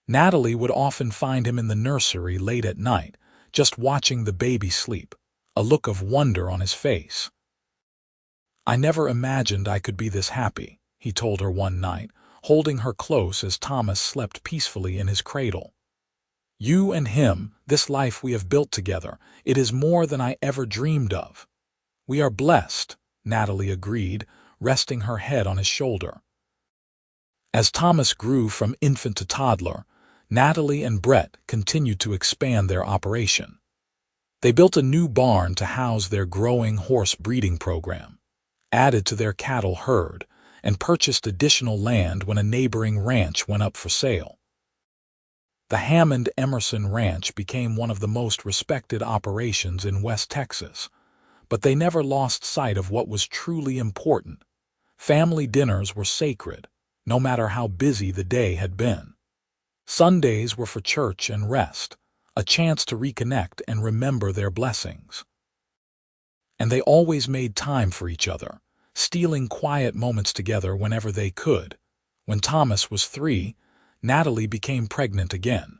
Natalie would often find him in the nursery late at night, just watching the baby sleep, a look of wonder on his face. "I never imagined I could be this happy," he told her one night, holding her close as Thomas slept peacefully in his cradle. "You and him, this life we have built together, it is more than I ever dreamed of." "We are blessed," Natalie agreed, resting her head on his shoulder. As Thomas grew from infant to toddler, Natalie and Brett continued to expand their operation. They built a new barn to house their growing horse breeding program, added to their cattle herd, and purchased additional land when a neighboring ranch went up for sale. The Hammond Emerson Ranch became one of the most respected operations in West Texas, but they never lost sight of what was truly important. Family dinners were sacred, no matter how busy the day had been. Sundays were for church and rest, a chance to reconnect and remember their blessings. And they always made time for each other, stealing quiet moments together whenever they could. When Thomas was 3, Natalie became pregnant again.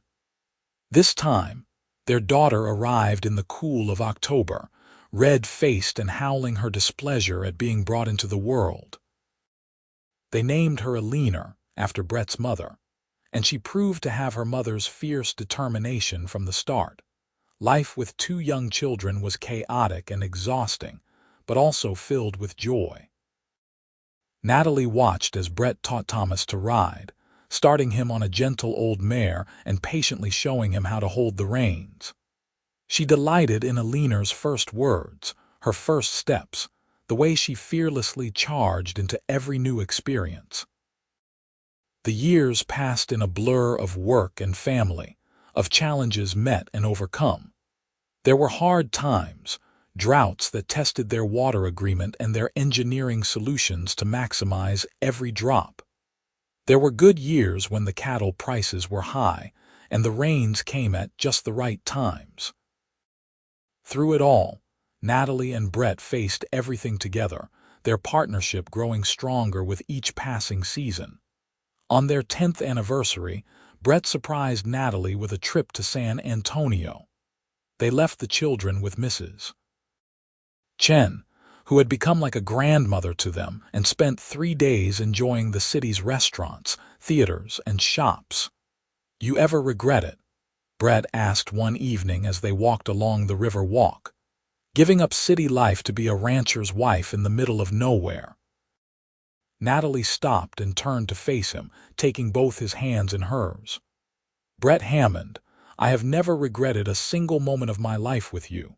This time, their daughter arrived in the cool of October, red-faced and howling her displeasure at being brought into the world. They named her Alina, after Brett's mother, and she proved to have her mother's fierce determination from the start. Life with 2 young children was chaotic and exhausting, but also filled with joy. Natalie watched as Brett taught Thomas to ride, starting him on a gentle old mare and patiently showing him how to hold the reins. She delighted in Alina's first words, her first steps, the way she fearlessly charged into every new experience. The years passed in a blur of work and family, of challenges met and overcome. There were hard times, droughts that tested their water agreement and their engineering solutions to maximize every drop. There were good years when the cattle prices were high and the rains came at just the right times. Through it all, Natalie and Brett faced everything together, their partnership growing stronger with each passing season. On their 10th anniversary, Brett surprised Natalie with a trip to San Antonio. They left the children with Mrs. Chen, who had become like a grandmother to them, and spent 3 days enjoying the city's restaurants, theaters, and shops. "You ever regret it?" Brett asked one evening as they walked along the river walk. "Giving up city life to be a rancher's wife in the middle of nowhere?" Natalie stopped and turned to face him, taking both his hands in hers. "Brett Hammond, I have never regretted a single moment of my life with you.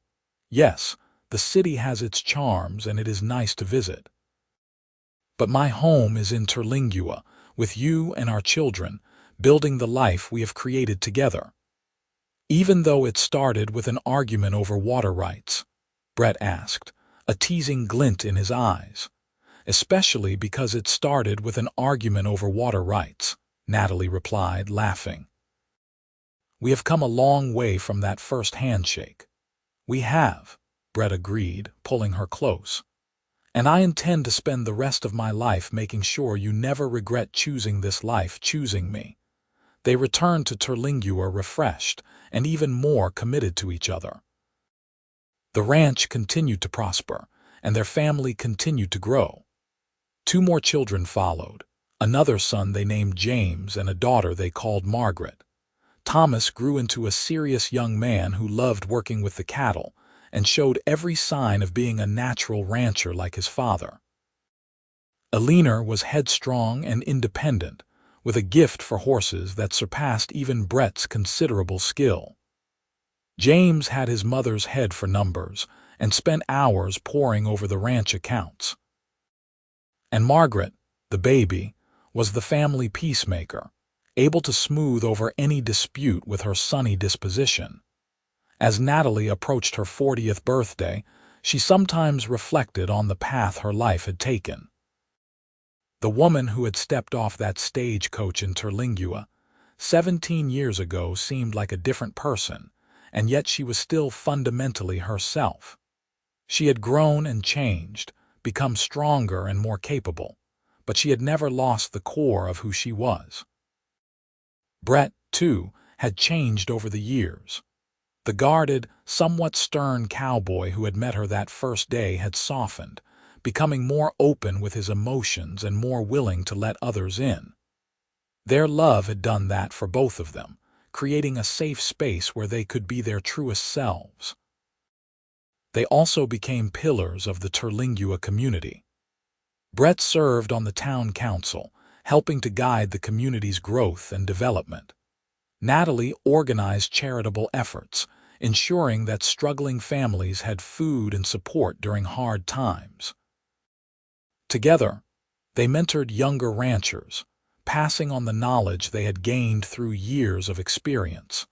Yes, the city has its charms and it is nice to visit. But my home is in Terlingua, with you and our children, building the life we have created together." "Even though it started with an argument over water rights?" Brett asked, a teasing glint in his eyes. "Especially because it started with an argument over water rights," Natalie replied, laughing. "We have come a long way from that first handshake." "We have," Brett agreed, pulling her close. "And I intend to spend the rest of my life making sure you never regret choosing this life, choosing me." They returned to Terlingua refreshed and even more committed to each other. The ranch continued to prosper, and their family continued to grow. 2 more children followed, another son they named James and a daughter they called Margaret. Thomas grew into a serious young man who loved working with the cattle and showed every sign of being a natural rancher like his father. Eleanor was headstrong and independent, with a gift for horses that surpassed even Brett's considerable skill. James had his mother's head for numbers and spent hours poring over the ranch accounts. And Margaret, the baby, was the family peacemaker, able to smooth over any dispute with her sunny disposition. As Natalie approached her 40th birthday, she sometimes reflected on the path her life had taken. The woman who had stepped off that stagecoach in Terlingua 17 years ago seemed like a different person, and yet she was still fundamentally herself. She had grown and changed, become stronger and more capable, but she had never lost the core of who she was. Brett, too, had changed over the years. The guarded, somewhat stern cowboy who had met her that first day had softened, becoming more open with his emotions and more willing to let others in. Their love had done that for both of them, creating a safe space where they could be their truest selves. They also became pillars of the Terlingua community. Brett served on the town council, helping to guide the community's growth and development. Natalie organized charitable efforts, ensuring that struggling families had food and support during hard times. Together, they mentored younger ranchers, passing on the knowledge they had gained through years of experience.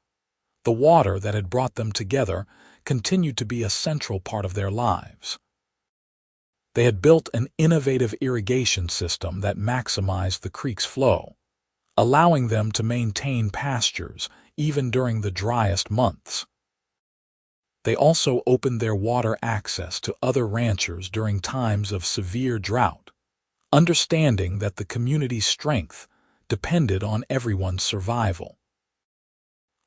The water that had brought them together continued to be a central part of their lives. They had built an innovative irrigation system that maximized the creek's flow, allowing them to maintain pastures even during the driest months. They also opened their water access to other ranchers during times of severe drought, understanding that the community's strength depended on everyone's survival.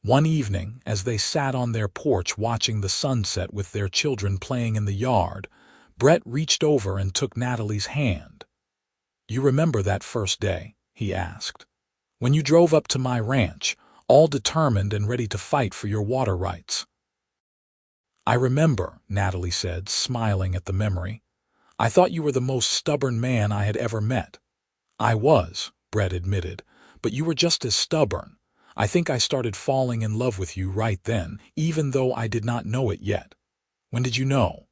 One evening, as they sat on their porch watching the sunset with their children playing in the yard, Brett reached over and took Natalie's hand. "You remember that first day?" he asked. "When you drove up to my ranch, all determined and ready to fight for your water rights." "I remember," Natalie said, smiling at the memory. "I thought you were the most stubborn man I had ever met." "I was," Brett admitted, "but you were just as stubborn. I think I started falling in love with you right then, even though I did not know it yet." "When did you know?"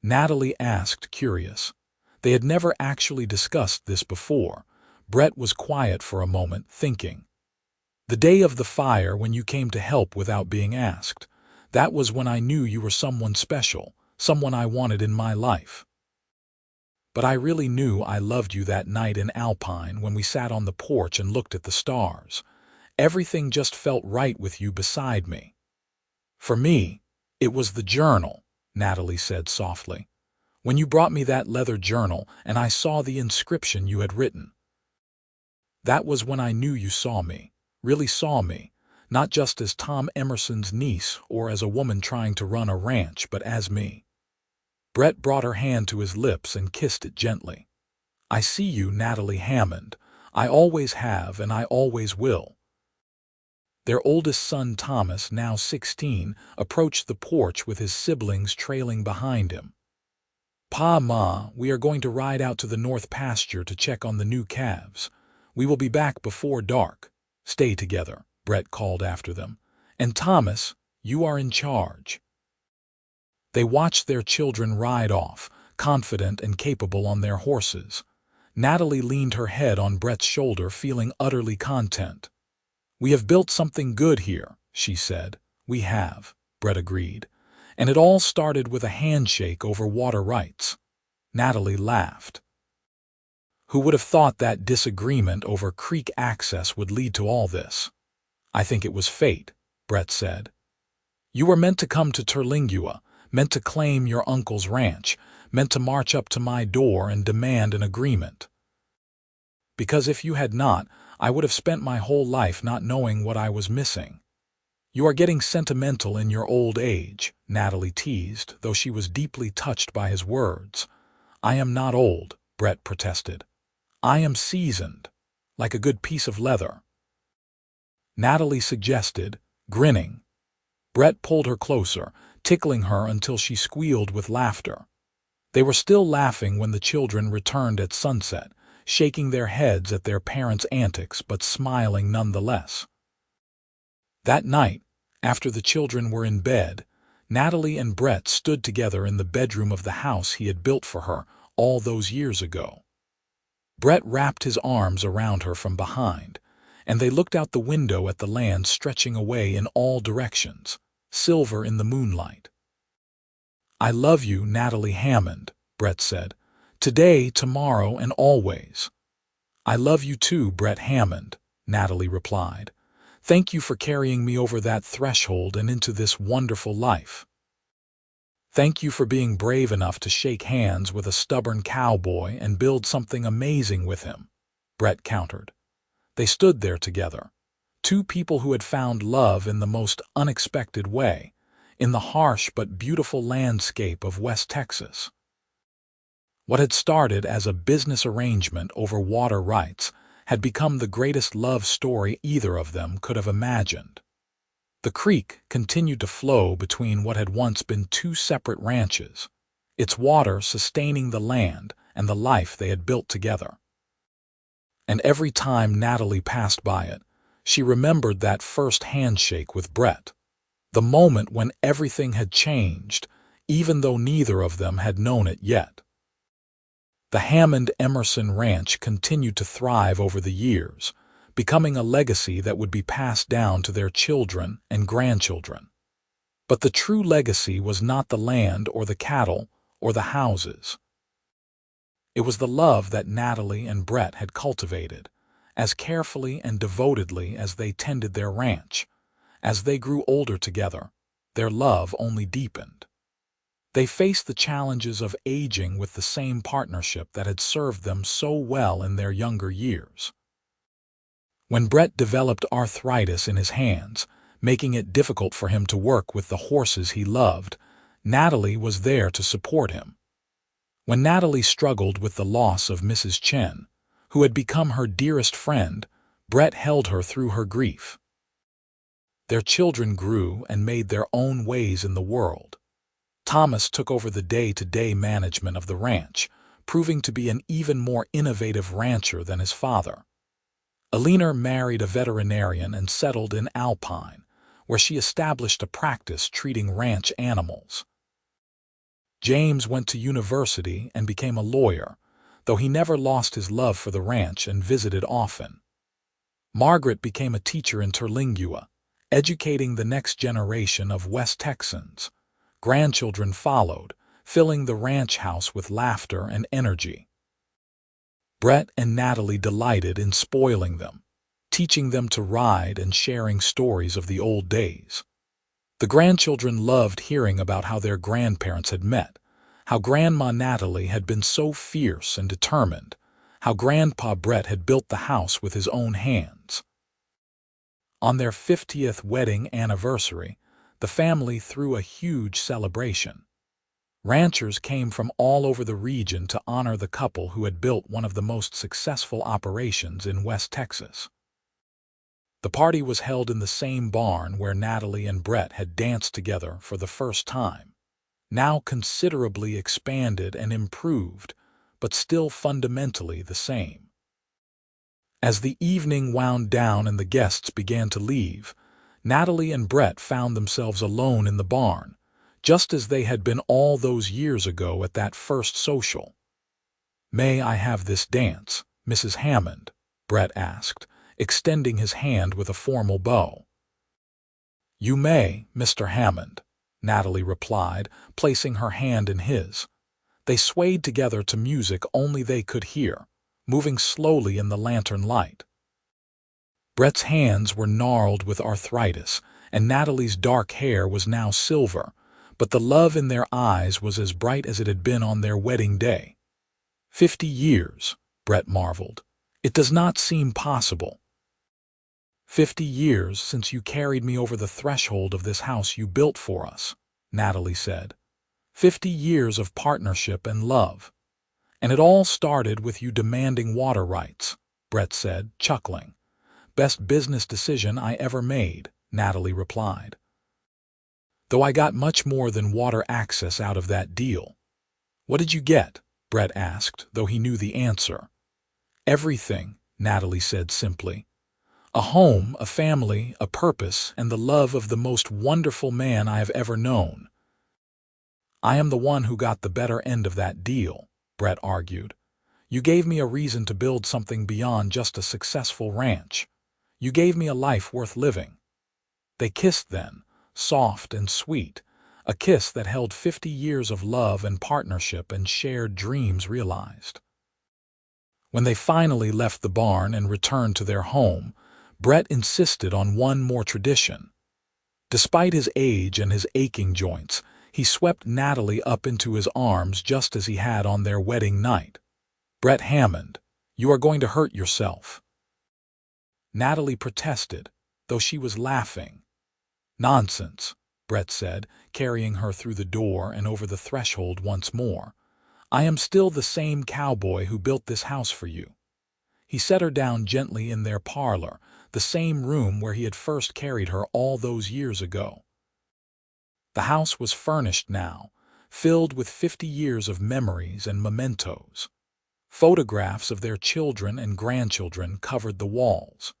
Natalie asked, curious. They had never actually discussed this before. Brett was quiet for a moment, thinking. "The day of the fire when you came to help without being asked. That was when I knew you were someone special, someone I wanted in my life. But I really knew I loved you that night in Alpine when we sat on the porch and looked at the stars. Everything just felt right with you beside me." "For me, it was the journal," Natalie said softly. "When you brought me that leather journal and I saw the inscription you had written. That was when I knew you saw me. really saw me, not just as Tom Emerson's niece or as a woman trying to run a ranch, but as me. Brett brought her hand to his lips and kissed it gently. I see you, Natalie Hammond. I always have and I always will. Their oldest son, Thomas, now 16, approached the porch with his siblings trailing behind him. Pa, Ma, we are going to ride out to the north pasture to check on the new calves. We will be back before dark. Stay together, Brett called after them. And Thomas, you are in charge. They watched their children ride off, confident and capable on their horses. Natalie leaned her head on Brett's shoulder, feeling utterly content. We have built something good here, she said. We have, Brett agreed. And it all started with a handshake over water rights. Natalie laughed. Who would have thought that disagreement over creek access would lead to all this? I think it was fate, Brett said. You were meant to come to Terlingua, meant to claim your uncle's ranch, meant to march up to my door and demand an agreement. Because if you had not, I would have spent my whole life not knowing what I was missing. You are getting sentimental in your old age, Natalie teased, though she was deeply touched by his words. I am not old, Brett protested. I am seasoned, like a good piece of leather. Natalie suggested, grinning. Brett pulled her closer, tickling her until she squealed with laughter. They were still laughing when the children returned at sunset, shaking their heads at their parents' antics but smiling nonetheless. That night, after the children were in bed, Natalie and Brett stood together in the bedroom of the house he had built for her all those years ago. Brett wrapped his arms around her from behind, and they looked out the window at the land stretching away in all directions, silver in the moonlight. I love you, Natalie Hammond, Brett said. Today, tomorrow, and always. I love you too, Brett Hammond, Natalie replied. Thank you for carrying me over that threshold and into this wonderful life. Thank you for being brave enough to shake hands with a stubborn cowboy and build something amazing with him, Brett countered. They stood there together, two people who had found love in the most unexpected way, in the harsh but beautiful landscape of West Texas. What had started as a business arrangement over water rights had become the greatest love story either of them could have imagined. The creek continued to flow between what had once been two separate ranches, its water sustaining the land and the life they had built together. And every time Natalie passed by it, she remembered that first handshake with Brett, the moment when everything had changed, even though neither of them had known it yet. The Hammond-Emerson Ranch continued to thrive over the years, becoming a legacy that would be passed down to their children and grandchildren. But the true legacy was not the land or the cattle or the houses. It was the love that Natalie and Brett had cultivated, as carefully and devotedly as they tended their ranch. As they grew older together, their love only deepened. They faced the challenges of aging with the same partnership that had served them so well in their younger years. When Brett developed arthritis in his hands, making it difficult for him to work with the horses he loved, Natalie was there to support him. When Natalie struggled with the loss of Mrs. Chen, who had become her dearest friend, Brett held her through her grief. Their children grew and made their own ways in the world. Thomas took over the day-to-day management of the ranch, proving to be an even more innovative rancher than his father. Alina married a veterinarian and settled in Alpine, where she established a practice treating ranch animals. James went to university and became a lawyer, though he never lost his love for the ranch and visited often. Margaret became a teacher in Terlingua, educating the next generation of West Texans. Grandchildren followed, filling the ranch house with laughter and energy. Brett and Natalie delighted in spoiling them, teaching them to ride and sharing stories of the old days. The grandchildren loved hearing about how their grandparents had met, how Grandma Natalie had been so fierce and determined, how Grandpa Brett had built the house with his own hands. On their 50th wedding anniversary, the family threw a huge celebration. Ranchers came from all over the region to honor the couple who had built one of the most successful operations in West Texas. The party was held in the same barn where Natalie and Brett had danced together for the first time, now considerably expanded and improved, but still fundamentally the same. As the evening wound down and the guests began to leave, Natalie and Brett found themselves alone in the barn, just as they had been all those years ago at that first social. "May I have this dance, Mrs. Hammond?" Brett asked, extending his hand with a formal bow. "You may, Mr. Hammond," Natalie replied, placing her hand in his. They swayed together to music only they could hear, moving slowly in the lantern light. Brett's hands were gnarled with arthritis, and Natalie's dark hair was now silver, but the love in their eyes was as bright as it had been on their wedding day. 50 years, Brett marveled. It does not seem possible. 50 years since you carried me over the threshold of this house you built for us, Natalie said. 50 years of partnership and love. And it all started with you demanding water rights, Brett said, chuckling. Best business decision I ever made, Natalie replied. Though I got much more than water access out of that deal. What did you get? Brett asked, though he knew the answer. Everything, Natalie said simply. A home, a family, a purpose, and the love of the most wonderful man I have ever known. I am the one who got the better end of that deal, Brett argued. You gave me a reason to build something beyond just a successful ranch. You gave me a life worth living. They kissed then, soft and sweet, a kiss that held 50 years of love and partnership and shared dreams realized. When they finally left the barn and returned to their home, Brett insisted on one more tradition. Despite his age and his aching joints, he swept Natalie up into his arms just as he had on their wedding night. Brett Hammond, you are going to hurt yourself. Natalie protested, though she was laughing. Nonsense, Brett said, carrying her through the door and over the threshold once more. I am still the same cowboy who built this house for you. He set her down gently in their parlor, the same room where he had first carried her all those years ago. The house was furnished now, filled with 50 years of memories and mementos. Photographs of their children and grandchildren covered the walls.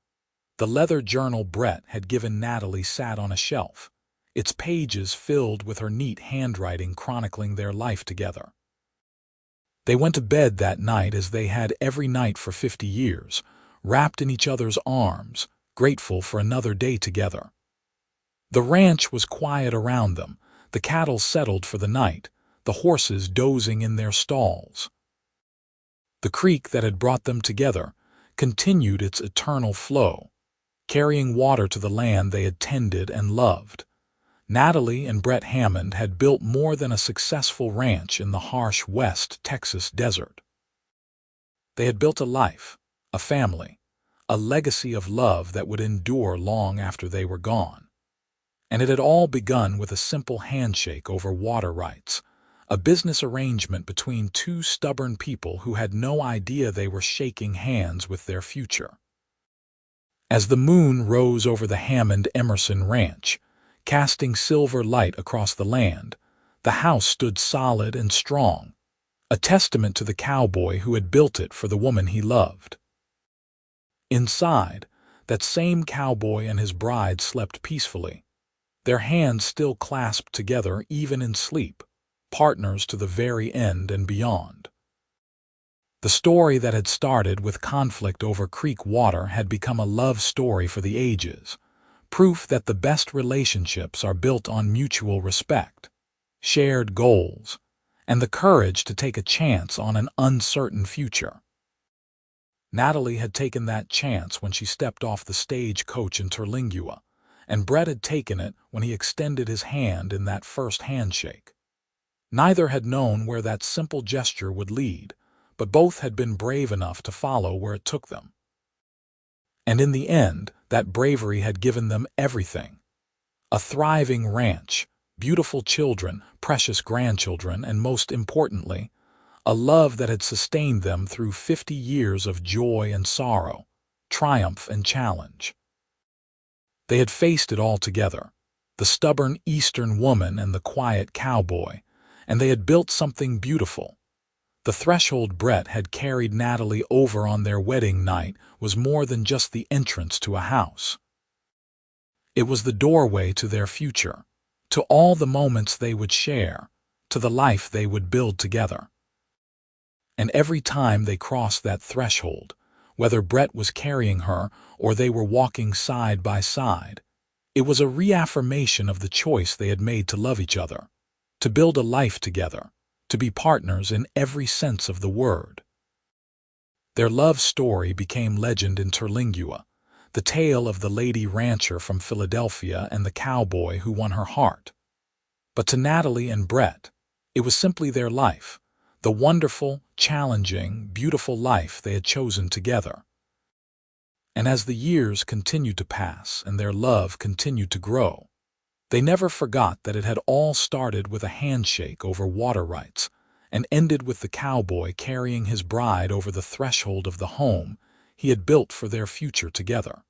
The leather journal Brett had given Natalie sat on a shelf, its pages filled with her neat handwriting chronicling their life together. They went to bed that night as they had every night for 50 years, wrapped in each other's arms, grateful for another day together. The ranch was quiet around them, the cattle settled for the night, the horses dozing in their stalls. The creek that had brought them together continued its eternal flow, carrying water to the land they had tended and loved. Natalie and Brett Hammond had built more than a successful ranch in the harsh West Texas desert. They had built a life, a family, a legacy of love that would endure long after they were gone. And it had all begun with a simple handshake over water rights, a business arrangement between two stubborn people who had no idea they were shaking hands with their future. As the moon rose over the Hammond Emerson ranch, casting silver light across the land, the house stood solid and strong, a testament to the cowboy who had built it for the woman he loved. Inside, that same cowboy and his bride slept peacefully, their hands still clasped together even in sleep, partners to the very end and beyond. The story that had started with conflict over creek water had become a love story for the ages, proof that the best relationships are built on mutual respect, shared goals, and the courage to take a chance on an uncertain future. Natalie had taken that chance when she stepped off the stagecoach in Terlingua, and Brett had taken it when he extended his hand in that first handshake. Neither had known where that simple gesture would lead, but both had been brave enough to follow where it took them. And in the end, That bravery had given them everything. A thriving ranch, beautiful children, precious grandchildren, and most importantly, a love that had sustained them through 50 years of joy and sorrow, triumph and challenge. They had faced it all together, the stubborn Eastern woman and the quiet cowboy, and they had built something beautiful. The threshold Brett had carried Natalie over on their wedding night was more than just the entrance to a house. It was the doorway to their future, to all the moments they would share, to the life they would build together. And every time they crossed that threshold, whether Brett was carrying her or they were walking side by side, it was a reaffirmation of the choice they had made to love each other, to build a life together, to be partners in every sense of the word. Their love story became legend in Terlingua, the tale of the lady rancher from Philadelphia and the cowboy who won her heart. But to Natalie and Brett, it was simply their life, the wonderful, challenging, beautiful life they had chosen together. And as the years continued to pass and their love continued to grow, they never forgot that it had all started with a handshake over water rights and ended with the cowboy carrying his bride over the threshold of the home he had built for their future together.